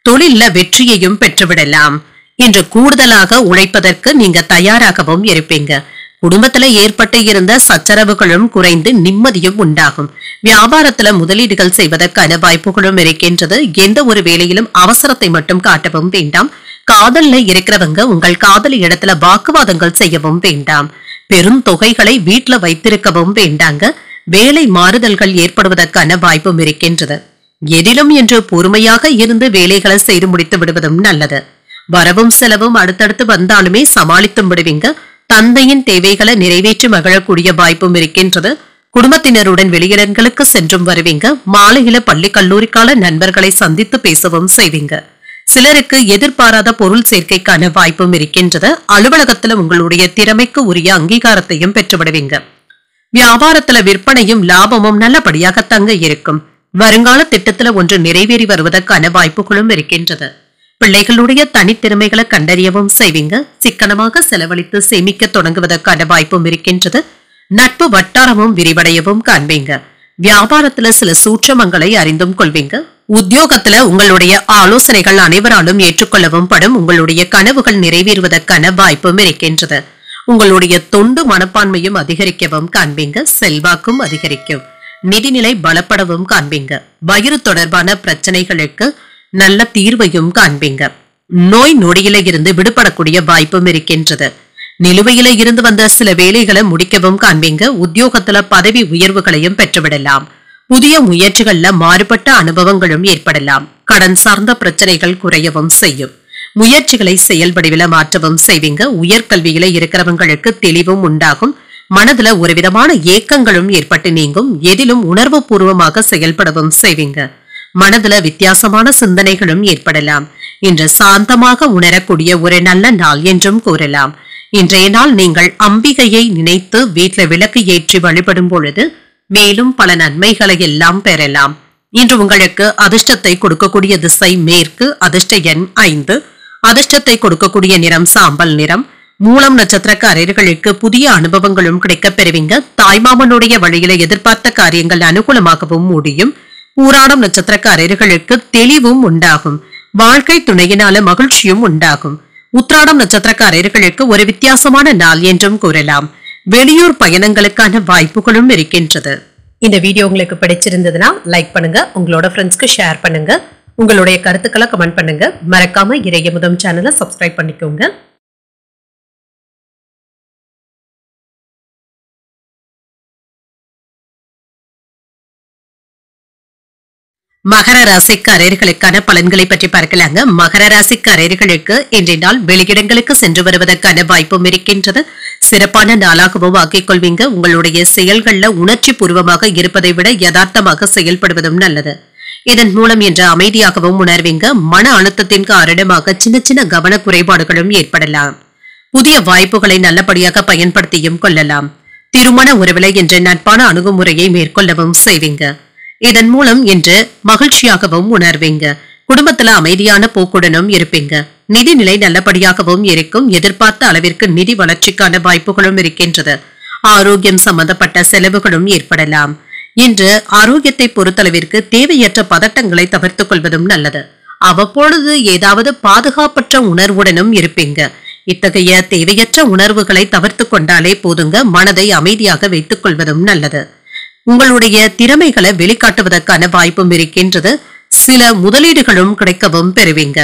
தொழில்ல வெற்றியையும் பெற்றுவிடலாம். இன்று கூடுதலாக உழைப்பதற்கு நீங்க தயாராகவும் இருப்பீங்க. குடும்பத்துல ஏற்பட்டு இருந்த சச்சரவுகளும் குறைந்து நிம்மதியும் உண்டாகும். வியாபாரத்துல முதலீடுகள் செய்வதற்கான வாய்ப்புகளும் இருக்கின்றது. எந்த ஒரு வேலையிலும் அவசரத்தை மட்டும் காட்டவும் வேண்டாம். காதல்ல இருக்கிறவங்க உங்கள் காதலி இடத்துல வாக்குவாதங்கள் செய்யவும் வேண்டாம். பெரும் தொகைகளை வீட்டுல வைத்திருக்கவும் வேண்டாங்க. வேலை மாறுதல்கள் ஏற்படுவதற்கான வாய்ப்பும் இருக்கின்றது. எதிலும் என்று பொறுமையாக இருந்து வேலைகளை செய்து முடித்து விடுவதும் நல்லது. வரவும் செலவும் அடுத்தடுத்து வந்தாலுமே சமாளித்தும் விடுவீங்க. தந்தையின் தேவைகளை நிறைவேற்றி மகிழக்கூடிய வாய்ப்பும் இருக்கின்றது. குடும்பத்தினருடன் வெளியிடங்களுக்கு சென்றும் வருவீங்க. மாலையில பள்ளி கல்லூரிக்கால நண்பர்களை சந்தித்து பேசவும் செய்வீங்க. சிலருக்கு எதிர்பாராத பொருள் சேர்க்கைக்கான வாய்ப்பும் இருக்கின்றது. அலுவலகத்துல உங்களுடைய திறமைக்கு உரிய அங்கீகாரத்தையும் பெற்றுவிடுவீங்க. வியாபாரத்துல விற்பனையும் லாபமும் நல்லபடியாக தங்க இருக்கும். வருங்கால திட்டத்துல ஒன்று நிறைவேறி வருவதற்கான வாய்ப்புகளும் இருக்கின்றது. பிள்ளைகளுடைய தனித்திறமைகளை கண்டறியவும் செய்வீங்க. சிக்கனமாக செலவழித்து சேமிக்க தொடங்குவதற்கான வாய்ப்பும் இருக்கின்றது. நட்பு வட்டாரமும் விரிவடையவும் காண்பீங்க. வியாபாரத்துல சில சூட்சமங்களை அறிந்தும் கொள்வீங்க. உத்தியோகத்துல உங்களுடைய ஆலோசனைகள் அனைவராலும் ஏற்றுக்கொள்ளவும் படும். உங்களுடைய கனவுகள் நிறைவேறுவதற்கான வாய்ப்பும் இருக்கின்றது. உங்களுடைய தொண்டு மனப்பான்மையும் அதிகரிக்கவும் காண்பீங்க. செல்வாக்கும் அதிகரிக்கும். நிதிநிலை பலப்படவும் காண்பீங்க. வயிறு தொடர்பான பிரச்சனைகளுக்கு நல்ல தீர்வையும் காண்பீங்க. நோய் நொடியில இருந்து விடுபடக்கூடிய வாய்ப்பும் இருக்கின்றது. நிலுவையில இருந்து வந்த சில வேலைகளை முடிக்கவும் காண்பீங்க. உத்தியோகத்துல பதவி உயர்வுகளையும் பெற்றுவிடலாம். புதிய முயற்சிகள்ல மாறுபட்ட அனுபவங்களும் ஏற்படலாம். கடன் சார்ந்த பிரச்சனைகள் குறையவும் செய்யும். முயற்சிகளை செயல் வடிவில மாற்றவும் செய்வீங்க. உயர்கல்வியில இருக்கிறவங்களுக்கு தெளிவும் உண்டாகும். மனதுல ஒரு விதமான ஏக்கங்களும் ஏற்பட்டு நீங்கும். எதிலும் உணர்வு பூர்வமாக செயல்படவும் செய்வீங்க. மனதுல வித்தியாசமான சிந்தனைகளும் ஏற்படலாம். இன்று சாந்தமாக உணரக்கூடிய ஒரு நல்ல நாள் என்றும் கூறலாம். இன்றைய நாள் நீங்கள் அம்பிகையை நினைத்து வீட்டுல விளக்கு ஏற்றி வழிபடும் பொழுது மேலும் பல நன்மைகளை எல்லாம் பெறலாம். இன்று உங்களுக்கு அதிர்ஷ்டத்தை கொடுக்கக்கூடிய திசை மேற்கு. அதிர்ஷ்ட எண் 5. அதிர்ஷ்டத்தை கொடுக்கக்கூடிய நிறம் சாம்பல் நிறம். மூலம் நட்சத்திரக்காரர்களுக்கு புதிய அனுபவங்களும் கிடைக்கப் பெறுவீங்க. தாய்மாமனுடைய வழியில எதிர்பார்த்த காரியங்கள் அனுகூலமாகவும் முடியும். பூராடம் நட்சத்திரக்காரர்களுக்கு தெளிவும் உண்டாகும். வாழ்க்கை துணையினால மகிழ்ச்சியும் உண்டாகும். உத்திராடம் நட்சத்திரக்காரர்களுக்கு ஒரு வித்தியாசமான நாள் என்றும் கூறலாம். வெளியூர் பயணங்களுக்கான வாய்ப்புகளும் இருக்கின்றது. இந்த வீடியோ உங்களுக்கு பிடிச்சிருந்ததுன்னா லைக் பண்ணுங்க. உங்களோட ஃப்ரெண்ட்ஸ்க்கு ஷேர் பண்ணுங்க. உங்களுடைய கருத்துக்களை கமெண்ட் பண்ணுங்க. மறக்காம இறையமுதம் சேனலை சப்ஸ்கிரைப் பண்ணிக்கோங்க. மகர ராசிக்காரர்களுக்கான பலன்களை பற்றி பார்க்கலாங்க. மகர ராசிக்காரர்களுக்கு இன்றைய நாள் வெளியிடங்களுக்கு சென்று வருவதற்கான வாய்ப்பும் இருக்கின்றது. சிறப்பான நாளாகவும் ஆக்கிக் கொள்வீங்க. உங்களுடைய செயல்கள்ல உணர்ச்சி பூர்வமாக இருப்பதை விட யதார்த்தமாக செயல்படுவதும் நல்லது. இதன் மூலம் இன்று அமைதியாகவும் உணர்வீங்க. மன அழுத்தத்தின் காரணமாக சின்ன சின்ன கவன குறைபாடுகளும் ஏற்படலாம். புதிய வாய்ப்புகளை நல்லபடியாக பயன்படுத்தியும் கொள்ளலாம். திருமண உறவில இன்று நட்பான அணுகுமுறையை மேற்கொள்ளவும் செய்வீங்க. இதன் மூலம் இன்று மகிழ்ச்சியாகவும் உணர்வீங்க. குடும்பத்துல அமைதியான போக்குடனும் இருப்பீங்க. நிதிநிலை நல்லபடியாகவும் இருக்கும். எதிர்பார்த்த அளவிற்கு நிதி வளர்ச்சிக்கான வாய்ப்புகளும் இருக்கின்றது. ஆரோக்கியம் சம்பந்தப்பட்ட செலவுகளும் ஏற்படலாம். இன்று ஆரோக்கியத்தை பொறுத்தளவிற்கு தேவையற்ற பதட்டங்களை தவிர்த்துக் கொள்வதும் நல்லது. அவ்வப்பொழுது ஏதாவது பாதுகாப்பற்ற உணர்வுடனும் இருப்பீங்க. இத்தகைய தேவையற்ற உணர்வுகளை தவிர்த்து கொண்டாலே போதுங்க. மனதை அமைதியாக வைத்துக் கொள்வதும் நல்லது. உங்களுடைய திறமைகளை வெளிக்காட்டுவதற்கான வாய்ப்பும் இருக்கின்றது. சில முதலீடுகளும் கிடைக்கவும் பெறுவீங்க.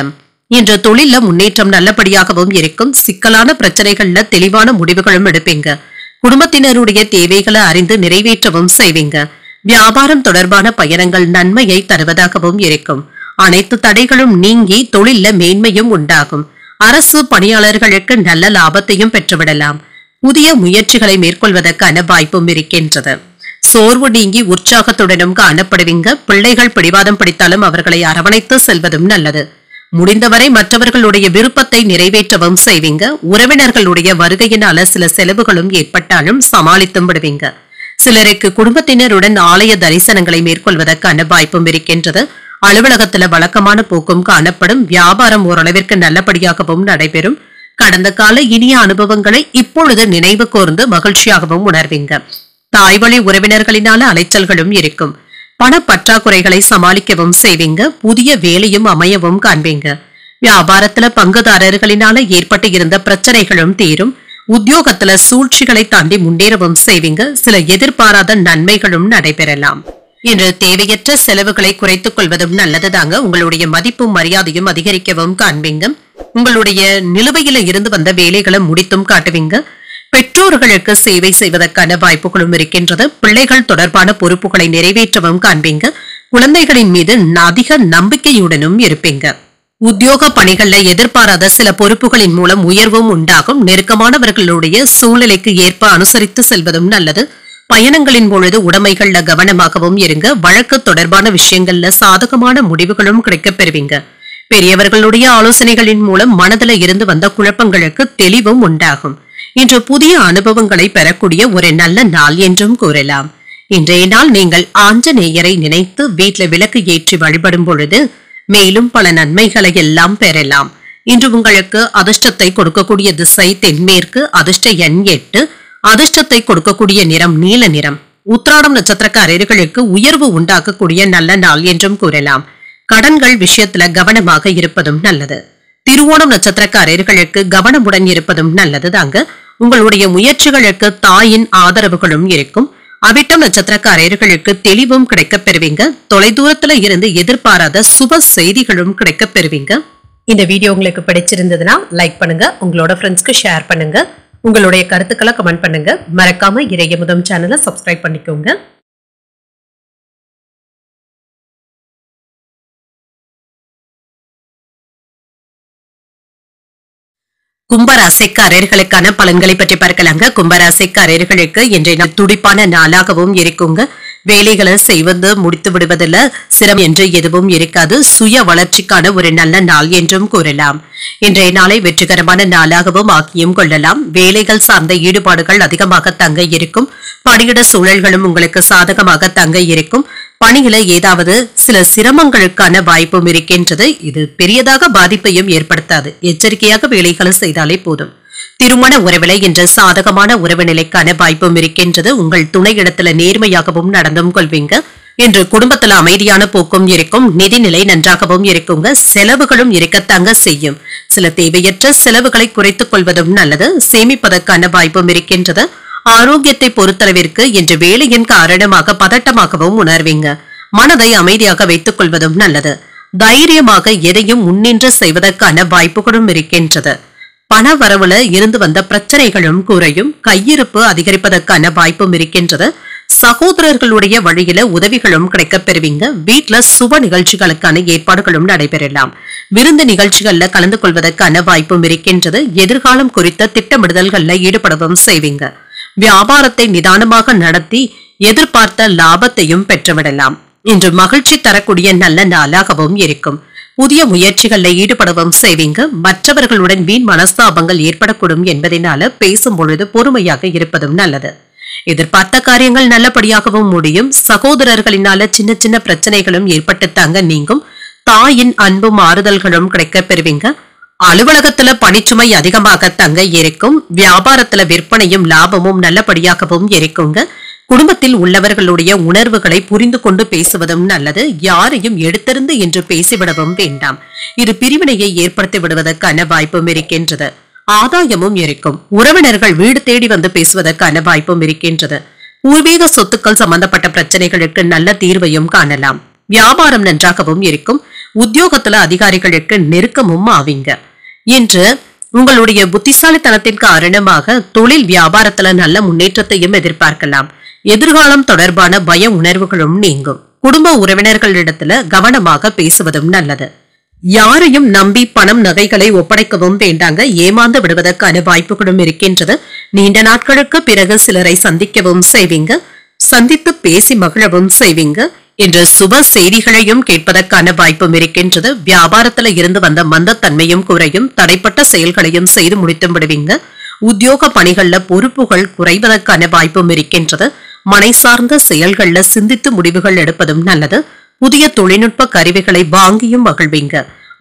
இன்று தொழில முன்னேற்றம் நல்லபடியாகவும் இருக்கும். சிக்கலான பிரச்சனைகள்ல தெளிவான முடிவுகளும் எடுப்பீங்க. குடும்பத்தினருடைய தேவைகளை அறிந்து நிறைவேற்றவும் செய்வீங்க. வியாபாரம் தொடர்பான பயணங்கள் நன்மையை தருவதாகவும் இருக்கும். அனைத்து தடைகளும் நீங்கி தொழில மேன்மையும் உண்டாகும். அரசு பணியாளர்களுக்கு நல்ல லாபத்தையும் பெற்றுவிடலாம். புதிய முயற்சிகளை மேற்கொள்வதற்கான வாய்ப்பும் இருக்கின்றது. சோர்வு நீங்கி உற்சாகத்துடனும் காணப்படுவீங்க. பிள்ளைகள் பிடிவாதம் பிடித்தாலும் அவர்களை அரவணைத்து செல்வதும் நல்லது. முடிந்தவரை மற்றவர்களுடைய விருப்பத்தை நிறைவேற்றவும் செய்வீங்க. உறவினர்களுடைய வருகையினால சில செலவுகளும் ஏற்பட்டாலும் சமாளித்தும் விடுவீங்க. சிலருக்கு குடும்பத்தினருடன் ஆலய தரிசனங்களை மேற்கொள்வதற்கான வாய்ப்பும் இருக்கின்றது. அலுவலகத்துல வழக்கமான போக்கும் காணப்படும். வியாபாரம் ஓரளவிற்கு நல்லபடியாகவும் நடைபெறும். கடந்த கால இனிய அனுபவங்களை இப்பொழுது நினைவு கூர்ந்து மகிழ்ச்சியாகவும் உணர்வீங்க. தாய்வழி உறவினர்களினால அலைச்சல்களும் இருக்கும். பண பற்றாக்குறைகளை சமாளிக்கவும் செய்வீங்க. புதிய வேலையும் அமையவும் காண்பீங்க. வியாபாரத்துல பங்குதாரர்களினால ஏற்பட்டு இருந்த பிரச்சனைகளும் தீரும். உத்தியோகத்துல சூழ்ச்சிகளை தாண்டி முன்னேறவும் செய்வீங்க. சில எதிர்பாராத நன்மைகளும் நடைபெறலாம். இன்று தேவையற்ற செலவுகளை குறைத்துக் கொள்வதும் நல்லதுதாங்க. உங்களுடைய மதிப்பும் மரியாதையும் அதிகரிக்கவும் காண்பீங்க. உங்களுடைய நிலுவையில இருந்து வந்த வேலைகளை முடித்தும் காட்டுவீங்க. பெற்றோர்களுக்கு சேவை செய்வதற்கான வாய்ப்புகளும் இருக்கின்றது. பிள்ளைகள் தொடர்பான பொறுப்புகளை நிறைவேற்றவும் காண்பீங்க. குழந்தைகளின் மீது அதிக நம்பிக்கையுடனும் இருப்பீங்க. உத்தியோக பணிகள்ல எதிர்பாராத சில பொறுப்புகளின் மூலம் உயர்வும் உண்டாகும். நெருக்கமானவர்களுடைய சூழ்நிலைக்கு ஏற்ப அனுசரித்து செல்வதும் நல்லது. பயணங்களின் பொழுது உடைமைகள்ல கவனமாகவும் இருங்க. வழக்கு தொடர்பான விஷயங்கள்ல சாதகமான முடிவுகளும் கிடைக்கப் பெறுவீங்க. பெரியவர்களுடைய ஆலோசனைகளின் மூலம் மனதில் இருந்து வந்த குழப்பங்களுக்கு தெளிவும் உண்டாகும். இன்று புதிய அனுபவங்களை பெறக்கூடிய ஒரு நல்ல நாள் என்றும் கூறலாம். இன்றைய நாள் நீங்கள் ஆஞ்சநேயரை நினைத்து வீட்டில் விளக்கு ஏற்றி வழிபடும் பொழுது மேலும் பல நன்மைகளை எல்லாம் பெறலாம். இன்று உங்களுக்கு அதிர்ஷ்டத்தை கொடுக்கக்கூடிய திசை தென்மேற்கு. அதிர்ஷ்ட எண் 8. அதிர்ஷ்டத்தை கொடுக்கக்கூடிய நிறம் நீல நிறம். உத்திராடம் நட்சத்திரக்காரர்களுக்கு உயர்வு உண்டாக்கக்கூடிய நல்ல நாள் என்றும் கூறலாம். கடன்கள் விஷயத்துல கவனமாக இருப்பதும் நல்லது. திருவோணம் நட்சத்திரக்காரர்களுக்கு கவனமுடன் இருப்பதும் நல்லது தாங்க. உங்களுடைய முயற்சிகளுக்கு தாயின் ஆதரவுகளும் இருக்கும். அவிட்டம் நட்சத்திரக்காரர்களுக்கு தெளிவும் கிடைக்கப் பெறுவீங்க. தொலைதூரத்துல இருந்து எதிர்பாராத சுப செய்திகளும் கிடைக்கப் பெறுவீங்க. இந்த வீடியோ உங்களுக்கு பிடிச்சிருந்ததுன்னா லைக் பண்ணுங்க. உங்களோட ஃப்ரெண்ட்ஸ்க்கு ஷேர் பண்ணுங்க. உங்களுடைய கருத்துக்களை கமெண்ட் பண்ணுங்க. மறக்காம இறையமுதம் சேனலை சப்ஸ்கிரைப் பண்ணிக்கோங்க. கும்பராசிக்காரர்களுக்கான பலன்களை பற்றி பார்க்கலாங்க. கும்பராசிக்காரர்களுக்கு இன்றைய நாள் துடிப்பான நாளாகவும் இருக்குங்க. வேலைகளை செய்வது முடித்து விடுவதில் சிரமம் என்று எதுவும் இருக்காது. சுய வளர்ச்சிக்கான ஒரு நல்ல நாள் என்றும் கூறலாம். இன்றைய நாளை வெற்றிகரமான நாளாகவும் ஆக்கியும் கொள்ளலாம். வேலைகள் சார்ந்த ஈடுபாடுகள் அதிகமாக தங்க இருக்கும். பணியிட சூழல்களும் உங்களுக்கு சாதகமாக தங்க இருக்கும். பணியில ஏதாவது சில சிரமங்களுக்கான வாய்ப்பும் இருக்கின்றது. இது பெரியதாக பாதிப்பையும் ஏற்படுத்தாது. எச்சரிக்கையாக வேலைகளை செய்தாலே போதும். திருமண உறவிலை இன்று சாதகமான உறவு நிலைக்கான வாய்ப்பும் இருக்கின்றது. உங்கள் துணையிடத்துல நேர்மையாகவும் நடந்தும் கொள்வீங்க. இன்று குடும்பத்துல அமைதியான போக்கும் இருக்கும். நிதிநிலை நன்றாகவும் இருக்குங்க. செலவுகளும் இருக்கத்தாங்க செய்யும். சில தேவையற்ற செலவுகளை குறைத்துக் கொள்வதும் நல்லது. சேமிப்பதற்கான வாய்ப்பும் இருக்கின்றது. ஆரோக்கியத்தை பொறுத்தளவிற்கு இன்று வேலையின் காரணமாக பதட்டமாகவும் உணர்வீங்க. மனதை அமைதியாக வைத்துக் கொள்வதும் நல்லது. தைரியமாக எதையும் முன்னின்று செய்வதற்கான வாய்ப்புகளும் இருக்கின்றது. பண வரவுல இருந்து வந்த பிரச்சனைகளும் குறையும். கையிருப்பு அதிகரிப்பதற்கான வாய்ப்பும் இருக்கின்றது. சகோதரர்களுடைய வழியில உதவிகளும் கிடைக்கப் பெறுவீங்க. வீட்டுல சுப நிகழ்ச்சிகளுக்கான ஏற்பாடுகளும் நடைபெறலாம். விருந்து நிகழ்ச்சிகள்ல கலந்து கொள்வதற்கான வாய்ப்பும் இருக்கின்றது. எதிர்காலம் குறித்த திட்டமிடுதல்கள்ல ஈடுபடவும் செய்வீங்க. வியாபாரத்தை நிதானமாக நடத்தி எதிர்பார்த்த லாபத்தையும் பெற்றுவிடலாம். இன்று மகிழ்ச்சி தரக்கூடிய நல்ல நாளாகவும் இருக்கும். புதிய முயற்சிகள்ல ஈடுபடவும் செய்வீங்க. மற்றவர்களுடன் வீண் மனஸ்தாபங்கள் ஏற்படக்கூடும் என்பதனால பேசும் பொழுது பொறுமையாக இருப்பதும் நல்லது. எதிர்பார்த்த காரியங்கள் நல்லபடியாகவும் முடியும். சகோதரர்களினால சின்ன சின்ன பிரச்சனைகளும் ஏற்பட்டுத்தாங்க நீங்கும். தாயின் அன்பும் ஆறுதல்களும் கிடைக்கப் பெறுவீங்க. அலுவலகத்துல பணிச்சுமை அதிகமாக தங்க இருக்கும். வியாபாரத்துல விற்பனையும் லாபமும் நல்லபடியாகவும் இருக்குங்க. குடும்பத்தில் உள்ளவர்களுடைய உணர்வுகளை புரிந்து கொண்டு பேசுவதும் நல்லது. யாரையும் எடுத்திருந்து என்று பேசிவிடவும் வேண்டாம். இது பிரிவினையை ஏற்படுத்தி விடுவதற்கான வாய்ப்பும் இருக்கின்றது. ஆதாயமும் இருக்கும். உறவினர்கள் வீடு தேடி வந்து பேசுவதற்கான வாய்ப்பும் இருக்கின்றது. பூர்வீக சொத்துக்கள் சம்பந்தப்பட்ட பிரச்சனைகளுக்கு நல்ல தீர்வையும் காணலாம். வியாபாரம் நன்றாகவும் இருக்கும். உத்தியோகத்துல அதிகாரிகளுக்கு நெருக்கமும் ஆவீங்க. இன்று உங்களுடைய புத்திசாலித்தனத்தின் காரணமாக தொழில் வியாபாரத்துல நல்ல முன்னேற்றத்தையும் எதிர்பார்க்கலாம். எதிர்காலம் தொடர்பான பய உணர்வுகளும் நீங்கும். குடும்ப உறவினர்களிடத்துல கவனமாக பேசுவதும் நல்லது. யாரையும் நம்பி பணம் நகைகளை ஒப்படைக்கவும் வேண்டாங்க. ஏமாந்து விடுவதற்கான வாய்ப்புகளும் இருக்கின்றது. நீண்ட நாட்களுக்கு பிறகு சிலரை சந்திக்கவும் செய்வீங்க. சந்தித்து பேசி மகிழவும் செய்வீங்க. இன்று சுப செய்திகளையும் கேட்பதற்கான வாய்ப்பும் இருக்கின்றது. வியாபாரத்துல இருந்து வந்த மந்தத்தன்மையும் குறையும். தடைப்பட்ட செயல்களையும் செய்து முடித்து விடுவீங்க. உத்தியோக பணிகள்ல பொறுப்புகள் குறைவதற்கான வாய்ப்பும் இருக்கின்றது. மனை சார்ந்த செயல்கள்ல சிந்தித்து முடிவுகள் எடுப்பதும் நல்லது. புதிய தொழில்நுட்ப கருவிகளை வாங்கியும் மகிழ்வீங்க.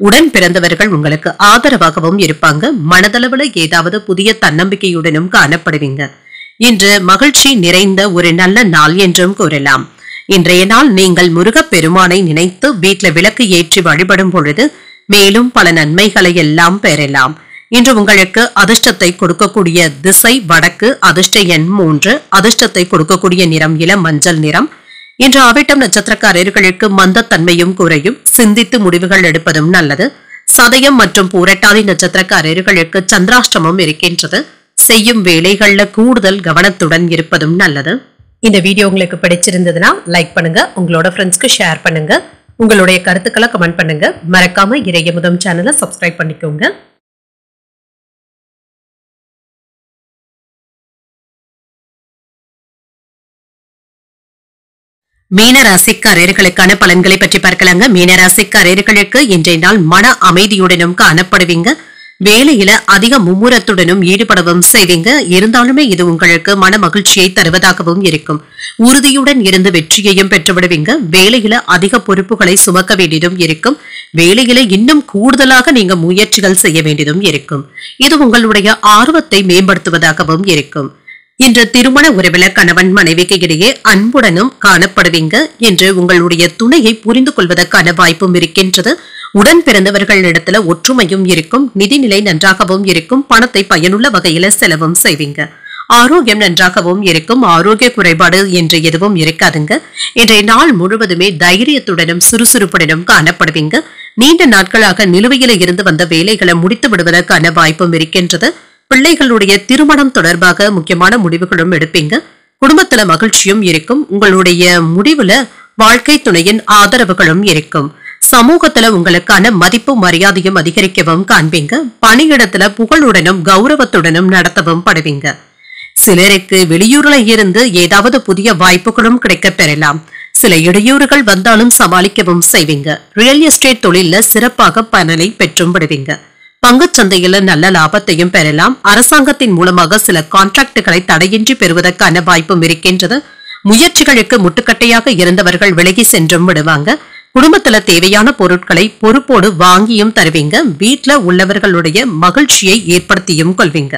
உடன் பிறந்தவர்கள் உங்களுக்கு ஆதரவாகவும் இருப்பாங்க. மனதளவுல ஏதாவது புதிய தன்னம்பிக்கையுடனும் காணப்படுவீங்க. இன்று மகிழ்ச்சி நிறைந்த ஒரு நல்ல நாள் என்றும் கூறலாம். இன்றைய நாள் நீங்கள் முருகப்பெருமானை நினைத்து வீட்ல விளக்கு ஏற்றி வழிபடும் பொழுது மேலும் பல நன்மைகளை எல்லாம் பெறலாம். இன்று உங்களுக்கு அதிர்ஷ்டத்தை கொடுக்கக்கூடிய திசை வடக்கு, அதிர்ஷ்ட எண் 3, அதிர்ஷ்டத்தை கொடுக்கக்கூடிய நிறம் இளம் மஞ்சள் நிறம். இன்று அவிட்டம் நட்சத்திரக்காரர்களுக்கு மந்தத்தன்மையும் குறையும். சிந்தித்து முடிவுகள் எடுப்பதும் நல்லது. சதயம் மற்றும் பூரட்டாதி நட்சத்திரக்காரர்களுக்கு சந்திராஷ்டமம் இருக்கின்றது. செய்யும் வேலைகள்ல கூடுதல் கவனத்துடன் இருப்பதும் நல்லது. இந்த வீடியோ உங்களுக்கு பிடிச்சிருந்ததுன்னா லைக் பண்ணுங்க, உங்களோட ஃப்ரெண்ட்ஸ்க்கு ஷேர் பண்ணுங்க, உங்களுடைய கருத்துக்களை கமெண்ட் பண்ணுங்க. மறக்காம இறையமுதம் சேனலை சப்ஸ்கிரைப் பண்ணிக்கோங்க. மீனராசிக்காரர்களுக்கான பலன்களை பற்றி பார்க்கலாங்க. மீனராசிக்காரர்களுக்கு இன்றைய நாள் மன அமைதியுடனும் காணப்படுவீங்க. வேலையில அதிக மும்முரத்துடனும் ஈடுபடவும் செய்வீங்க. இருந்தாலுமே இது உங்களுக்கு மன மகிழ்ச்சியை தருவதாகவும் இருக்கும். உறுதியுடன் இருந்து வெற்றியையும் பெற்றுவிடுவீங்க. வேலையில அதிக பொறுப்புகளை சுமக்க வேண்டியதும் இருக்கும். வேலையில இன்னும் கூடுதலாக நீங்க முயற்சிகள் செய்ய வேண்டியதும் இருக்கும். இது உங்களுடைய ஆர்வத்தை மேம்படுத்துவதாகவும் இருக்கும். இன்று திருமண உறவில கணவன் மனைவிக்கு இடையே அன்புடனும் காணப்படுவீங்க. என்று உங்களுடைய துணையை புரிந்து கொள்வதற்கான வாய்ப்பும் இருக்கின்றது. உடன் பிறந்தவர்களிடத்துல ஒற்றுமையும் இருக்கும். நிதிநிலை நன்றாகவும் இருக்கும். பணத்தை பயனுள்ள வகையில செலவும் செய்வீங்க. ஆரோக்கியம் நன்றாகவும் இருக்கும். ஆரோக்கிய குறைபாடு என்று எதுவும் இருக்காதுங்க. இன்றைய நாள் முழுவதுமே தைரியத்துடனும் சுறுசுறுப்புடனும் காணப்படுவீங்க. நீண்ட நாட்களாக நிலுவையில இருந்து வந்த வேலைகளை முடித்து விடுவதற்கான வாய்ப்பும் இருக்கின்றது. பிள்ளைகளுடைய திருமணம் தொடர்பாக முக்கியமான முடிவுகளும் எடுப்பீங்க. குடும்பத்துல மகிழ்ச்சியும் இருக்கும். உங்களுடைய முடிவுல வாழ்க்கை துணையின் ஆதரவுகளும் இருக்கும். சமூகத்துல உங்களுக்கான மதிப்பு மரியாதையும் அதிகரிக்கவும் காண்பீங்க. பணியிடத்துல புகழுடனும் கௌரவத்துடனும் நடத்தவும் படுவீங்க. சிலருக்கு வெளியூர்ல இருந்து ஏதாவது புதிய வாய்ப்புகளும் கிடைக்க பெறலாம். சில இடையூறுகள் வந்தாலும் சமாளிக்கவும் செய்வீங்க. ரியல் எஸ்டேட் தொழில சிறப்பாக பலனை பெற்றும் விடுவீங்க. பங்குச்சந்தையில நல்ல லாபத்தையும் பெறலாம். அரசாங்கத்தின் மூலமாக சில கான்ட்ராக்டுகளை தடையின்றி பெறுவதற்கான வாய்ப்பும் இருக்கின்றது. முயற்சிகளுக்கு முட்டுக்கட்டையாக இருந்தவர்கள் விலகி சென்றும் விடுவாங்க. குடும்பத்துல தேவையான பொருட்களை பொறுப்போடு வாங்கியும் தருவீங்க. வீட்டுல உள்ளவர்களுடைய மகிழ்ச்சியை ஏற்படுத்தியும் கொள்வீங்க.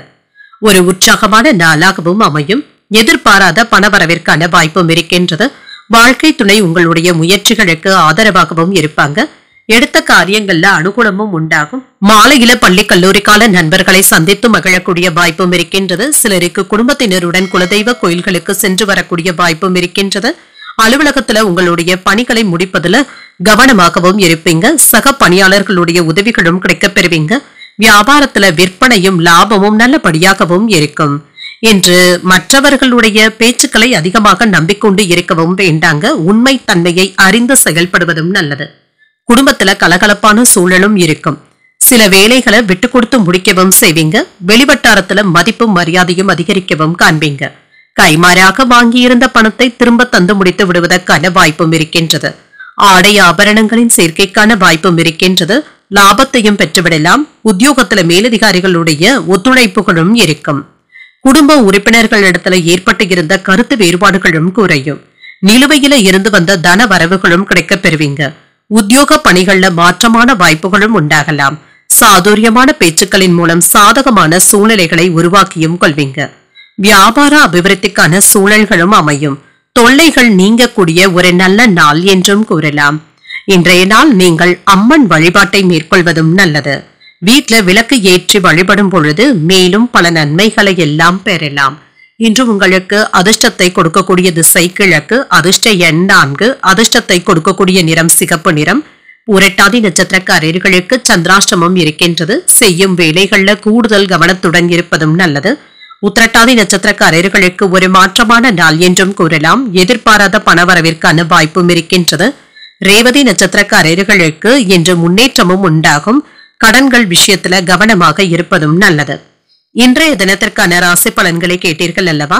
ஒரு உற்சாகமான நாளாகவும் அமையும். எதிர்பாராத பணவரவிற்கான வாய்ப்பும் இருக்கின்றது. வாழ்க்கை துணை உங்களுடைய முயற்சிகளுக்கு ஆதரவாகவும் இருப்பாங்க. எடுத்த காரியங்கள்ல அனுகூலமும் உண்டாகும். மாலையில பள்ளி கல்லூரி கால நண்பர்களை சந்தித்து மகிழக்கூடிய வாய்ப்பும் இருக்கின்றது. சிலருக்கு குடும்பத்தினருடன் குலதெய்வ கோயில்களுக்கு சென்று வரக்கூடிய வாய்ப்பும் இருக்கின்றது. அலுவலகத்துல உங்களுடைய பணிகளை முடிப்பதுல கவனமாகவும் இருப்பீங்க. சக பணியாளர்களுடைய உதவிகளும் கிடைக்கப் பெறுவீங்க. வியாபாரத்துல விற்பனையும் லாபமும் நல்லபடியாகவும் இருக்கும். இன்று மற்றவர்களுடைய பேச்சுக்களை அதிகமாக நம்பிக்கொண்டு இருக்கவும் வேண்டாங்க. உண்மை தன்மையை அறிந்து செயல்படுவதும் நல்லது. குடும்பத்துல கலகலப்பான சூழலும் இருக்கும். சில வேலைகளை விட்டு கொடுத்து முடிக்கவும் செய்வீங்க. வெளிவட்டாரத்துல மதிப்பும் மரியாதையும் அதிகரிக்கவும் காண்பீங்க. கைமாறாக வாங்கியிருந்த பணத்தை திரும்ப தந்து முடித்து விடுவதற்கான வாய்ப்பும் இருக்கின்றது. ஆடை ஆபரணங்களின் சேர்க்கைக்கான வாய்ப்பும் இருக்கின்றது. லாபத்தையும் பெற்றுவிடலாம். உத்தியோகத்துல மேலதிகாரிகளுடைய ஒத்துழைப்புகளும் இருக்கும். குடும்ப உறுப்பினர்களிடத்துல ஏற்பட்டு இருந்த கருத்து வேறுபாடுகளும் குறையும். நிலுவையில இருந்து வந்த தன வரவுகளும் கிடைக்கப் பெறுவீங்க. உத்தியோக பணிகள்ல மாற்றமான வாய்ப்புகளும் உண்டாகலாம். சாதுரியமான பேச்சுக்களின் மூலம் சாதகமான சூழ்நிலைகளை உருவாக்கியும் கொள்வீங்க. வியாபார அபிவிருத்திக்கான சூழல்களும் அமையும். தொல்லைகள் நீங்கக்கூடிய ஒரு நல்ல நாள் என்றும் கூறலாம். இன்றைய நாள் நீங்கள் அம்மன் வழிபாட்டை மேற்கொள்வதும் நல்லது. வீட்டுல விளக்கு ஏற்றி வழிபடும் பொழுது மேலும் பல நன்மைகளை எல்லாம் பெறலாம். இன்று உங்களுக்கு அதிர்ஷ்டத்தை கொடுக்கக்கூடிய திசை கிழக்கு, அதிர்ஷ்ட எண் 4, அதிர்ஷ்டத்தை கொடுக்கக்கூடிய நிறம் சிகப்பு நிறம். பூரட்டாதி நட்சத்திரக்காரர்களுக்கு சந்திராஷ்டமம் இருக்கின்றது. செய்யும் வேலைகள்ல கூடுதல் கவனத்துடன் இருப்பதும் நல்லது. உத்திரட்டாதி நட்சத்திரக்காரர்களுக்கு ஒரு மாற்றமான நாள் என்றும் கூறலாம். எதிர்பாராத பணவரவிற்கான வாய்ப்பும் இருக்கின்றது. ரேவதி நட்சத்திரக்காரர்களுக்கு இன்று முன்னேற்றமும் உண்டாகும். கடன்கள் விஷயத்துல கவனமாக இருப்பதும் நல்லது. இன்றைய தினத்திற்கான ராசி பலன்களை கேட்டீர்கள் அல்லவா?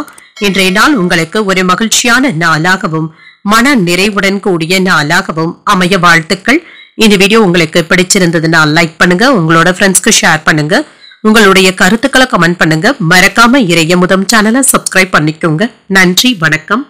இன்றைய நாள் உங்களுக்கு ஒரு மகிழ்ச்சியான நாளாகவும் மன நிறைவுடன் கூடிய நாளாகவும் அமைய வாழ்த்துக்கள். இந்த வீடியோ உங்களுக்கு பிடிச்சிருந்ததுன்னா லைக் பண்ணுங்க, உங்களோட ஃப்ரெண்ட்ஸ்க்கு ஷேர் பண்ணுங்க, உங்களுடைய கருத்துக்களை கமெண்ட் பண்ணுங்க. மறக்காம இறையமுதம் சேனலை சப்ஸ்கிரைப் பண்ணிக்கோங்க. நன்றி, வணக்கம்.